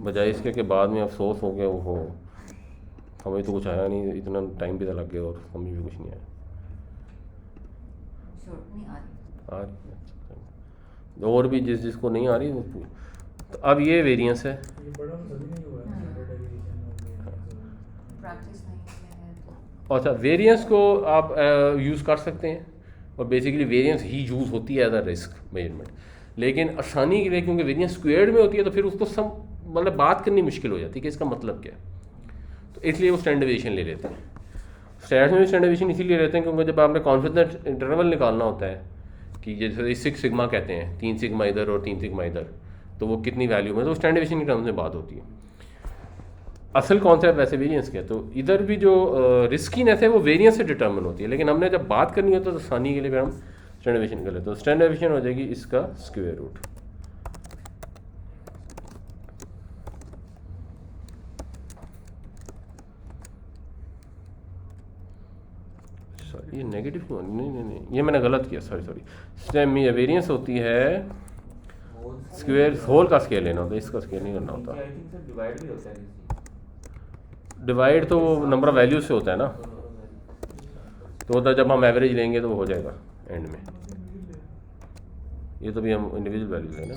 बजाय इसके कि बाद में अफसोस हो गया, वो समझ तो कुछ आया नहीं, इतना टाइम भी तो लग गया और समझ भी कुछ नहीं आया। आ रही और भी जिसको नहीं आ रही वो तो अब ये वेरिएंस है। ये बड़ा सभी नहीं हुआ है स्टैंडर्ड डेविएशन और प्रैक्टिस नहीं किया है तो अच्छा, वेरिएंस को आप यूज़ कर सकते हैं और बेसिकली वेरिएंस ही यूज़ होती है एज अ रिस्क मेजरमेंट, लेकिन आसानी के लिए क्योंकि वेरिएंस स्क्वायर्ड में होती है तो फिर उसको सब मतलब बात करनी मुश्किल हो जाती है कि इसका मतलब क्या है। तो इसलिए वो स्टैंडर्ड डेविएशन ले लेते हैं। स्टैट्स में भी स्टैंडर्ड डेविएशन इसीलिए लेते हैं क्योंकि जब आपने कॉन्फिडेंस इंटरवल निकालना होता है कि जैसे 6 सिग्मा कहते हैं, 3 सिग्मा इधर और 3 सिग्मा इधर, तो वो कितनी वैल्यू में, तो स्टैंडर्ड डेविएशन की टर्म्स में बात होती है। असल कॉन्सेप्ट वैसे वेरिएंस का है, तो इधर भी जो रिस्कीनेस है वो वेरिएंस से डिटर्मिन होती है, लेकिन हमने जब बात करनी होती है तो आसानी के लिए फिर हम स्टैंडर्ड डेविएशन कर लेते हैं। तो स्टैंडर्ड डेविएशन हो जाएगी इसका स्क्वायर रूट। सॉरी, ये नेगेटिव क्यों? नहीं, ये मैंने गलत किया, सॉरी। वेरिएंस होती है स्क्वायर होल का स्केल लेना होता है, इसका स्केल नहीं करना होता। आई थिंक सर डिवाइड भी होता है, डिवाइड तो वो नंबर ऑफ वैल्यूज से होता है ना, तो होता जब हम एवरेज लेंगे तो वो हो जाएगा एंड में। ये तो भी हम इंडिविजुअल वैल्यूज है ना।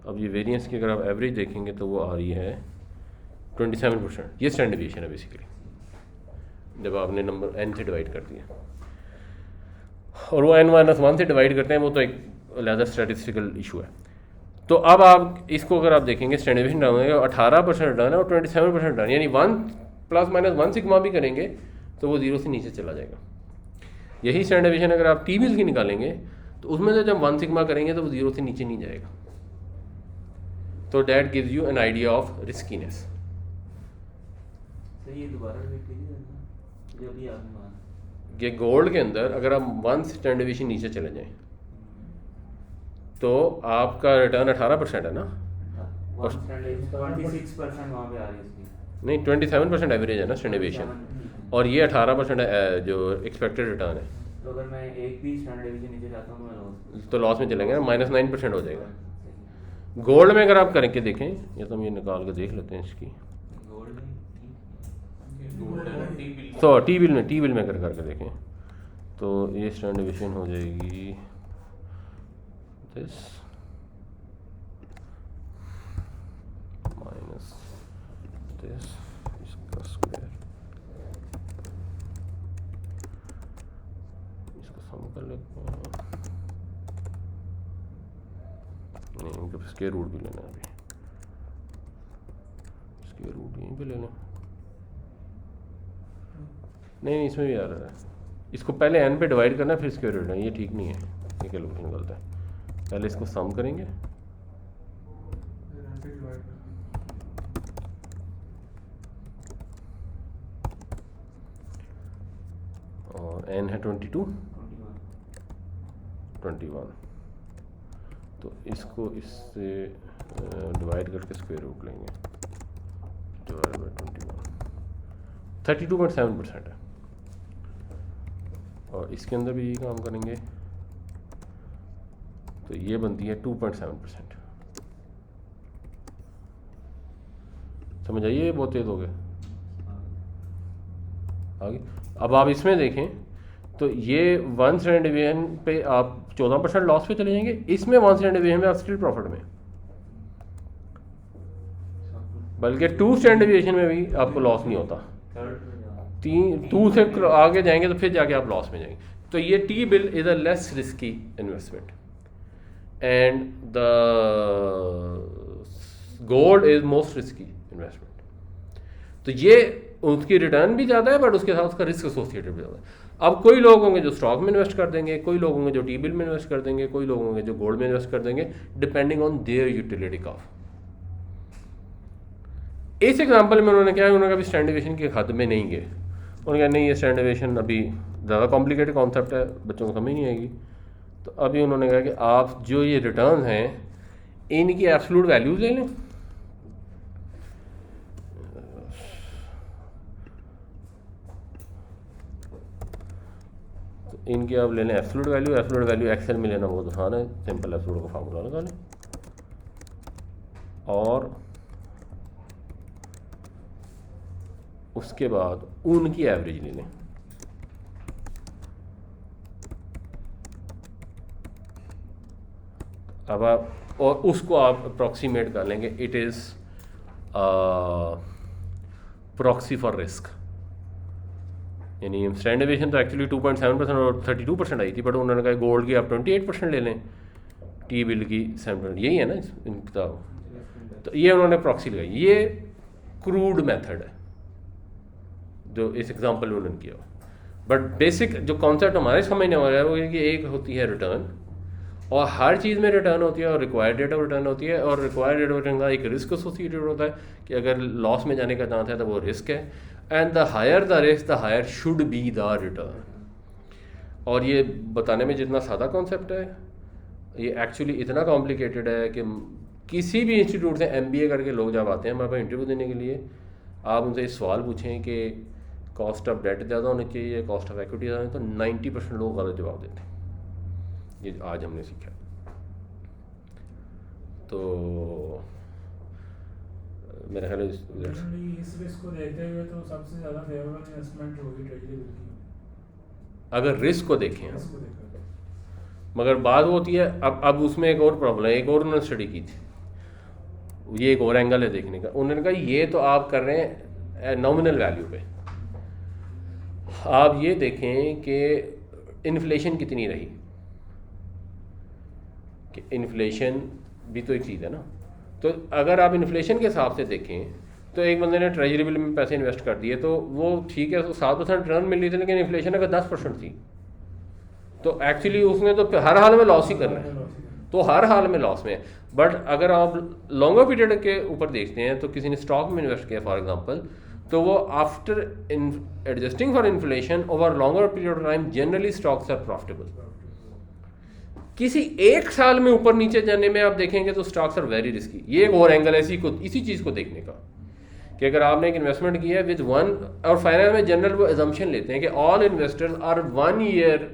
अब ये वेरिएंस की अगर आप एवरेज देखेंगे तो वो आ रही है 27%। ये स्टैंडर्ड डेविएशन है बेसिकली, जब आपने नंबर n से डिवाइड कर दिया, और वो n-1 से डिवाइड करते हैं, वो तो एक अलग स्टैटिस्टिकल इशू है। तो अब आप इसको अगर आप देखेंगे स्टैंडर्ड डेविएशन डाउन 18% रिटर्न है और 27% रिटर्न, यानी 1 ± 1 सिग्मा भी करेंगे तो वो 0 से नीचे चला जाएगा। यही स्टैंडर्ड डेविएशन अगर आप टी-बिल्स की निकालेंगे तो उसमें से जब 1 सिग्मा करेंगे तो वो 0 से नीचे नहीं जाएगा। तो that gives you an idea of riskiness. Sir ये दोबारा रिपीट कीजिए ना, जो भी आपने माना ये गोल्ड के अंदर अगर आप 1 स्टैंडर्ड डेविएशन नीचे चले जाएं तो आपका रिटर्न 18% है ना, 26% वहाँ पे आ रही है इसकी। नहीं 27% एवरेज है ना स्टैंडर्ड डेविएशन, और ये 18% है जो एक्सपेक्टेड रिटर्न है। तो अगर मैं एक भी स्टैंडर्ड डेविएशन नीचे जाता हूँ मैं तो लॉस में चलेंगे ना, -9% हो जाएगा। गोल्ड में अगर आप करके देखें, या तो हम ये निकाल के देख लेते हैं इसकी, गोल्ड तो टी बिल में करके देखें तो ये स्टैंडर्ड डेविएशन हो जाएगी दिस माइनस दिस, इसका स्क्वायर, इसका सम कर लेते हैं, नहीं इनका स्क्वायर रूट भी लेना है, अभी स्क्वायर रूट यहीं पे ले लें। नहीं इसमें भी आ रहा है, इसको पहले n पे डिवाइड करना फिर स्क्वायर रूट है, ये ठीक नहीं है, ये कैलकुलेशन गलत है। पहले इसको सम करेंगे और n है 22 21, तो इसको इससे डिवाइड करके स्क्वायर रूट लेंगे, डिवाइड बाई 21 32.7% है। और इसके अंदर भी यही काम करेंगे तो ये बनती है 2.7%। समझ आइए, ये बहुत तेज हो गए आगे। अब आप इसमें देखें तो ये 1 स्टैंडर्ड डिवीजन पे आप 14% लॉस पे चले जाएंगे, इसमें 1 स्टैंडर्ड डिवीजन में आप स्टिल प्रॉफिट में, बल्कि 2 स्टैंडर्ड डिवीजन में भी आपको लॉस नहीं होता, 2 से आगे जाएंगे तो फिर जाके आप लॉस में जाएंगे। तो ये T bill is a less risky investment and the gold is most risky investment. तो ये उसकी रिटर्न भी ज़्यादा है बट उसके साथ उसका रिस्क एसोसिएटेड भी ज़्यादा है। अब कोई लोग होंगे जो स्टॉक में इन्वेस्ट कर देंगे, कोई लोग होंगे जो टी बिल में इन्वेस्ट कर देंगे, कोई लोग होंगे जो गोल्ड में इन्वेस्ट कर देंगे, depending on their utility cost. इस एग्जांपल में उन्होंने क्या है, उन्होंने कभी स्टैंडर्डाइजेशन के हद में नहीं गए, उन्होंने कहा नहीं ये स्टैंडर्डाइजेशन अभी ज़्यादा कॉम्प्लिकेटेड कॉन्सेप्ट है, बच्चों को समझ नहीं आएगी। तो अभी उन्होंने कहा कि आप जो ये रिटर्न हैं इनकी एब्सोल्यूट वैल्यूज ले लें, तो इनकी आप ले लें absolute value. Absolute value Excel में लेना बहुत आसान है, सिंपल एब्सोल्यूट का फार्मूला लगा लें और उसके बाद उनकी एवरेज ले लें। अब आप और उसको आप अप्रॉक्सीमेट कर लेंगे, it is proxy for risk. यानी स्टैंडर्डाइजेशन तो एक्चुअली 2.7% और 32% आई थी, बट उन्होंने कहा गोल्ड की आप 28% ले लें, टी बिल की 7%, यही है ना इन किताब। तो ये उन्होंने प्रॉक्सी लगाई, ये क्रूड मेथड है जो इस एग्जांपल में उन्होंने किया। बट बेसिक जो कॉन्सेप्ट हमारे समझ में आ रहा है वो ये कि एक होती है रिटर्न, और हर चीज़ में रिटर्न होती है और रिक्वायर्ड रेट ऑफ रिटर्न होती है, और रिक्वायर्ड रेट ऑफ रिटर्न का एक रिस्क एसोसिएटेड होता है कि अगर लॉस में जाने का चांस है तो वो रिस्क है, and the higher the risk the higher should be the return. और ये बताने में जितना सादा कॉन्सेप्ट है, ये एक्चुअली इतना कॉम्प्लिकेटेड है कि किसी भी इंस्टीट्यूट से MBA करके लोग जब आते हैं हमारे पास इंटरव्यू देने के लिए, आप उनसे इस सवाल पूछें कि कॉस्ट ऑफ डेट ज़्यादा होनी चाहिए, कॉस्ट ऑफ इक्विटी ज़्यादा, तो 90% लोग गलत जवाब देते हैं। ये आज हमने सीखा। तो मेरा ख्याल है इस रिस्क को देखते हुए तो सबसे ज़्यादा फेवरेबल इन्वेस्टमेंट होगी ट्रेजरी बिल की, अगर रिस्क को देखें हम। रिस्क को देखकर। मगर बात होती है अब उसमें एक और प्रॉब्लम है, एक और उन्होंने स्टडी की थी, ये एक और एंगल है देखने का। उन्होंने कहा ये तो आप कर रहे हैं नॉमिनल वैल्यू पे, आप ये देखें कि इन्फ्लेशन कितनी रही, कि इन्फ्लेशन भी तो एक चीज़ है ना। तो अगर आप इन्फ्लेशन के हिसाब से देखें तो एक बंदे ने ट्रेजरी बिल में पैसे इन्वेस्ट कर दिए तो वो ठीक है, तो 7% रिटर्न मिल रही थी, लेकिन इन्फ्लेशन अगर 10% थी तो एक्चुअली उसने तो हर हाल में लॉस ही करना है, तो हर हाल में लॉस में है। बट अगर आप लॉन्गर पीरियड के ऊपर देखते हैं तो किसी ने स्टॉक में इन्वेस्ट किया फॉर एग्जांपल, तो वो after adjusting for inflation over longer period of time generally stocks are profitable. किसी एक साल में ऊपर नीचे जाने में आप देखेंगे तो स्टॉक्स आर वेरी रिस्की। ये एक और एंगल है इसी चीज़ को देखने का कि अगर आपने एक इन्वेस्टमेंट किया है विद वन, और फाइनेंस में जनरल वो एजम्पशन लेते हैं कि all investors are 1 year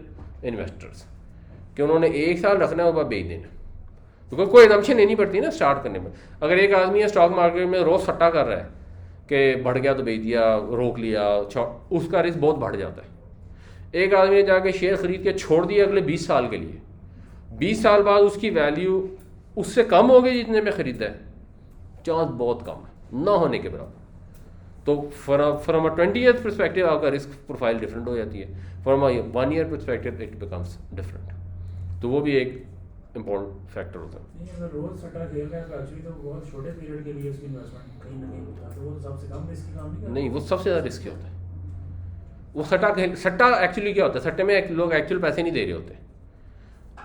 investors, कि उन्होंने 1 साल रखना है और बाद बेच देना, क्योंकि कोई एजम्पशन लेनी पड़ती है ना स्टार्ट करने में। अगर एक आदमी है स्टॉक मार्केट में रोज़ सट्टा कर रहा है कि बढ़ गया तो बेच दिया, रोक लिया, उसका रिस्क बहुत बढ़ जाता है। एक आदमी ने जाके शेयर खरीद के छोड़ दिया अगले 20 साल के लिए, 20 साल बाद उसकी वैल्यू उससे कम हो गई जितने में ख़रीदा है, चांस बहुत कम है, ना होने के बराबर। तो फ्रॉम अ 20 ईयर परस्पेक्टिव आपका रिस्क प्रोफाइल डिफरेंट हो जाती है, from a 1 year perspective it becomes different. तो वो भी एक इम्पोर्टेंट फैक्टर होता है। नहीं, अगर रोज सट्टा खेल रहा है तो एक्चुअली तो बहुत छोटे पीरियड के लिए उसकी इन्वेस्टमेंट कहीं ना कहीं होता है, तो वो तो सबसे कम रिस्क काम नहीं करता। नहीं, वो सबसे ज़्यादा रिस्की होता है। वो सट्टा एक्चुअली क्या होता है, सट्टे में लोग एक्चुअल पैसे नहीं दे रहे होते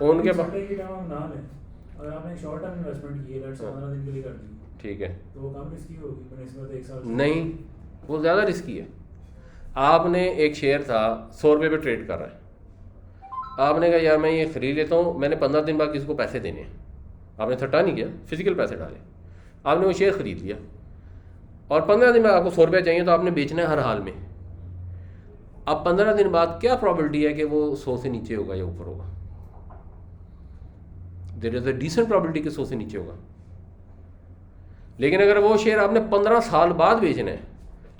उनके पास। सट्टे की टर्म हम ना लें, अगर आपने शॉर्ट टर्म इन्वेस्टमेंट की है, लेट्स से 15 दिन के लिए कर दी, ठीक है, तो वो कम रिस्की होगी बनस्बत 1 साल। नहीं, वो ज़्यादा रिस्की है। आपने एक शेयर था 100 रुपये पे ट्रेड कर रहा है, आपने कहा यार मैं ये खरीद लेता हूँ, मैंने 15 दिन बाद किसी को पैसे देने हैं, आपने सट्टा नहीं किया, फिजिकल पैसे डाले, आपने वो शेयर ख़रीद लिया और 15 दिन बाद आपको 100 रुपये चाहिए तो आपने बेचना है हर हाल में। अब 15 दिन बाद क्या प्रॉबिलिटी है कि वो 100 से नीचे होगा या ऊपर होगा? There is a decent probability कि 100 से नीचे होगा। लेकिन अगर वो शेयर आपने 15 साल बाद बेचना है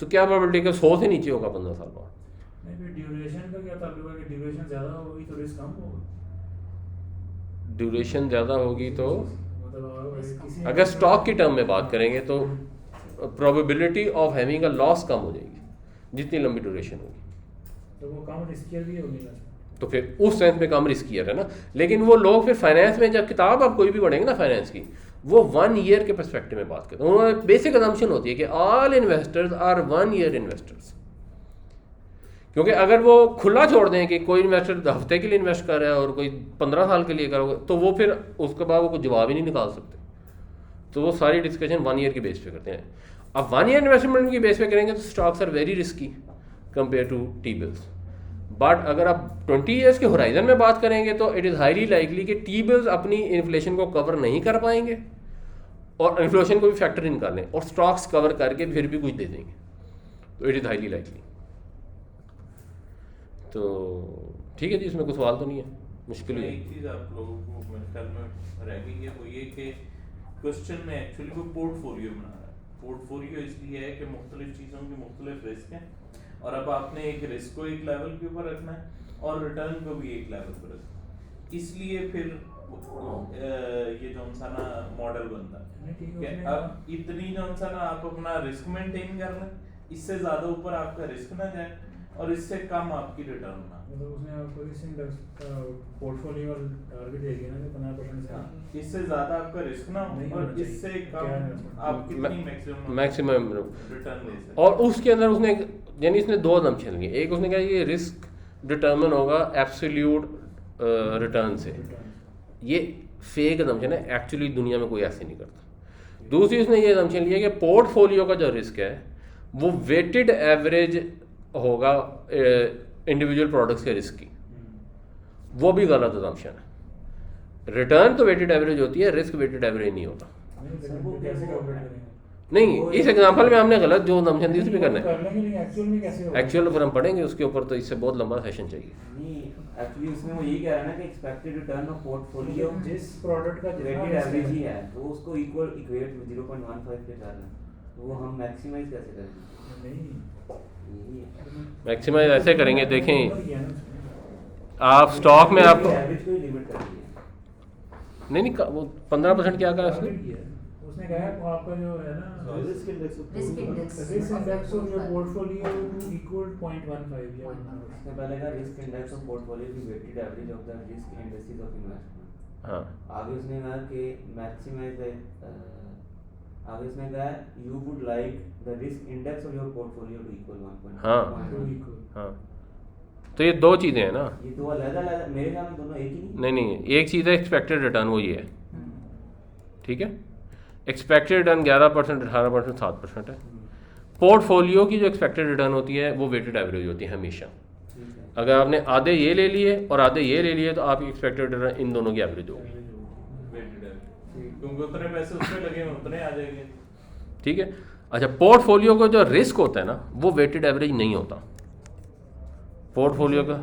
तो क्या प्रॉबिलिटी कि 100 से नीचे होगा 15 साल बाद? नहीं, फिर ड्यूरेशन का क्या ताल्लुक है कि ड्यूरेशन ज़्यादा होगी तो रिस्क कम होगा। ड्यूरेशन ज़्यादा होगी तो मतलब किसी अगर स्टॉक की टर्म में बात करेंगे तो probability of having a loss कम हो जाएगी जितनी लंबी ड्यूरेशन होगी, तो वो कम रिस्कियर भी होगी ना। तो फिर उस सेंस में कम रिस्कियर है ना। लेकिन वो लोग फिर फाइनेंस में जब किताब आप कोई भी पढ़ेंगे ना फाइनेंस की, वो 1 ईयर के पर्सपेक्टिव में बात करते हैं। उन्होंने बेसिक असम्पशन होती है कि all investors are 1 year investors, क्योंकि अगर वो खुला छोड़ दें कि कोई इन्वेस्टर हफ्ते के लिए इन्वेस्ट कर रहा है और कोई 15 साल के लिए करोगे, तो वो फिर उसके बाद वो कोई जवाब ही नहीं निकाल सकते। तो वो सारी डिस्कशन 1 ईयर के बेस पे करते हैं। अब 1 ईयर इन्वेस्टमेंट की बेस पे करेंगे तो stocks are very risky compare to T bills. But अगर आप 20 ईयर्स के होराइजन में बात करेंगे तो इट इज़ हाईली लाइकली कि टी बिल्स अपनी इन्फ्लेशन को कवर नहीं कर पाएंगे और इन्फ्लेशन को भी फैक्टर इन कर लें और स्टॉक्स कवर करके फिर भी कुछ दे देंगे, तो इट इज़ हाईली लाइकली। तो ठीक है जी, इसमें कोई सवाल तो नहीं है, मुश्किल है। एक चीज़ आप लोगों को मेरे ख्याल में रह गई है, वो ये कि क्वेश्चन में एक्चुअली वो पोर्टफोलियो बना रहा है। पोर्टफोलियो इसलिए है कि मुख्तलिफ चीज़ों के मुख्तलिफ रिस्क हैं और अब आपने एक रिस्क को एक लेवल के ऊपर रखना है और रिटर्न को भी एक लेवल पर रखना है। इसलिए फिर ये जौन सा ना मॉडल बनता है कि अब इतनी जौन सा ना आप अपना रिस्क मेंटेन कर लें, इससे ज़्यादा ऊपर आपका रिस्क ना जाए और इससे कम आपकी रिटर्न ना। मतलब उसने आपको इस इंडेक्स का पोर्टफोलियो टारगेट दे दिया ना कि 15% से इससे ज़्यादा आपका रिस्क ना हो नहीं और होना इससे चाहिए। कम आप कितनी मैक्सिमम रिटर्न ले सकते। और उसके अंदर उसने यानी इसने 2 असम्पशन लिए। एक उसने कहा ये रिस्क डिटर्मिन होगा एब्सोल्यूट रिटर्न से, ये फेक असम्पशन है, एक्चुअली दुनिया में कोई ऐसे नहीं करता। दूसरी उसने ये असम्पशन लिया कि पोर्टफोलियो का जो रिस्क है वो वेटेड एवरेज होगा इंडिविजुअल प्रोडक्ट्स के रिस्क की, वो भी गलत असम्पशन है। रिटर्न तो वेटेड एवरेज होती है, रिस्क वेटेड एवरेज नहीं होता। कैसे कैलकुलेट करेंगे? नहीं, इस एग्जांपल में हमने गलत जो असम्पशन दी उस पर करना है। कर लेंगे, लेकिन एक्चुअल में कैसे होगा? एक्चुअल पर हम पढ़ेंगे उसके ऊपर, तो इससे बहुत लंबा सेशन चाहिए। नहीं, एक्चुअली उसमें वो यही कह रहा है ना कि एक्सपेक्टेड रिटर्न ऑफ पोर्टफोलियो जिस प्रोडक्ट का जितना वेटेड risk एवरेज ही है, है, तो उसको इक्वल इक्वेट 0.15 पे कर रहे हैं, तो वो हम मैक्सिमाइज कैसे करेंगे? नहीं यही है। मैक्सिमाइज ऐसे करेंगे, देखें किया ना उसने। आप स्टॉक में आपको एवरेज को ही लिमिट कर दिया। नहीं वो 15% क्या कहा उसने? टारगेट किया है। उसने कहा आपका जो है ना risk index Risk index. Risk index of your portfolio equal 0.15 या उसने पहले कहा रिस्क इंडेक्स ऑफ पोर्टफोलियो की weighted average of the risk indexes of investment. हाँ, आगे उसने कहा कि मैक्सिमाइज आगे उसने कहा you would like the risk index of your portfolio to equal 1.1। हाँ। हाँ, तो ये 2 चीज़ें हैं ना। ये तो अलग-अलग मेरे ख्याल में दोनों एक ही नहीं। नहीं, एक चीज़ है एक्सपेक्टेड रिटर्न, वो ये है, ठीक है। एक्सपेक्टेड रिटर्न 11%, 18%, 7% है। पोर्टफोलियो की जो एक्सपेक्टेड रिटर्न होती है वो वेटेड एवरेज होती है हमेशा। ठीक है। अगर आपने आधे ये ले लिए और आधे ये ले लिए तो आपकी एक्सपेक्टेड रिटर्न इन दोनों की एवरेज होगी, वेटेड है क्योंकि उतने पैसे उसमें लगे हैं उतने आ जाएंगे। ठीक है। अच्छा, पोर्टफोलियो का जो रिस्क होता है ना वो वेटेड एवरेज नहीं होता पोर्टफोलियो का।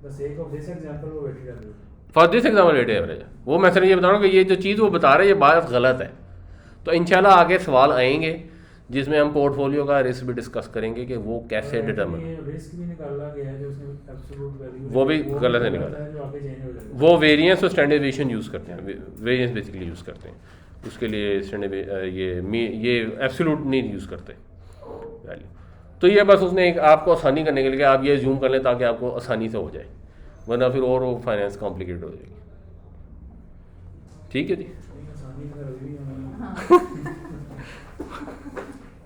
The sake of this example वो weighted average. For this example weighted average है। वो मैं सिर्फ ये बता रहा हूँ कि ये जो चीज़ वो बता रहे हैं ये बात गलत है। तो इंशाल्लाह आगे सवाल आएंगे जिसमें हम पोर्टफोलियो का रिस्क भी डिस्कस करेंगे कि वो कैसे डिटर्मिन। रिस्क भी निकाला गया है जो उसने एब्सोल्यूट वैल्यू वो भी गलत है निकाला। जो आगे चेंज हो जाएगा। वो वेरिएंस और स्टैंडर्ड डेविएशन यूज़ करते हैं, वेरिएंस बेसिकली यूज़ करते हैं उसके लिए। स्टैंडर्ड ये एब्सोल्यूट नहीं यूज़ करते वैल्यू। तो ये बस उसने एक आपको आसानी करने के लिए आप ये जूम कर लें ताकि आपको आसानी से हो जाए, वरना फिर और वो फाइनेंस कॉम्प्लिकेटेड हो जाएगी। ठीक है जी। आसानी से रवि हाँ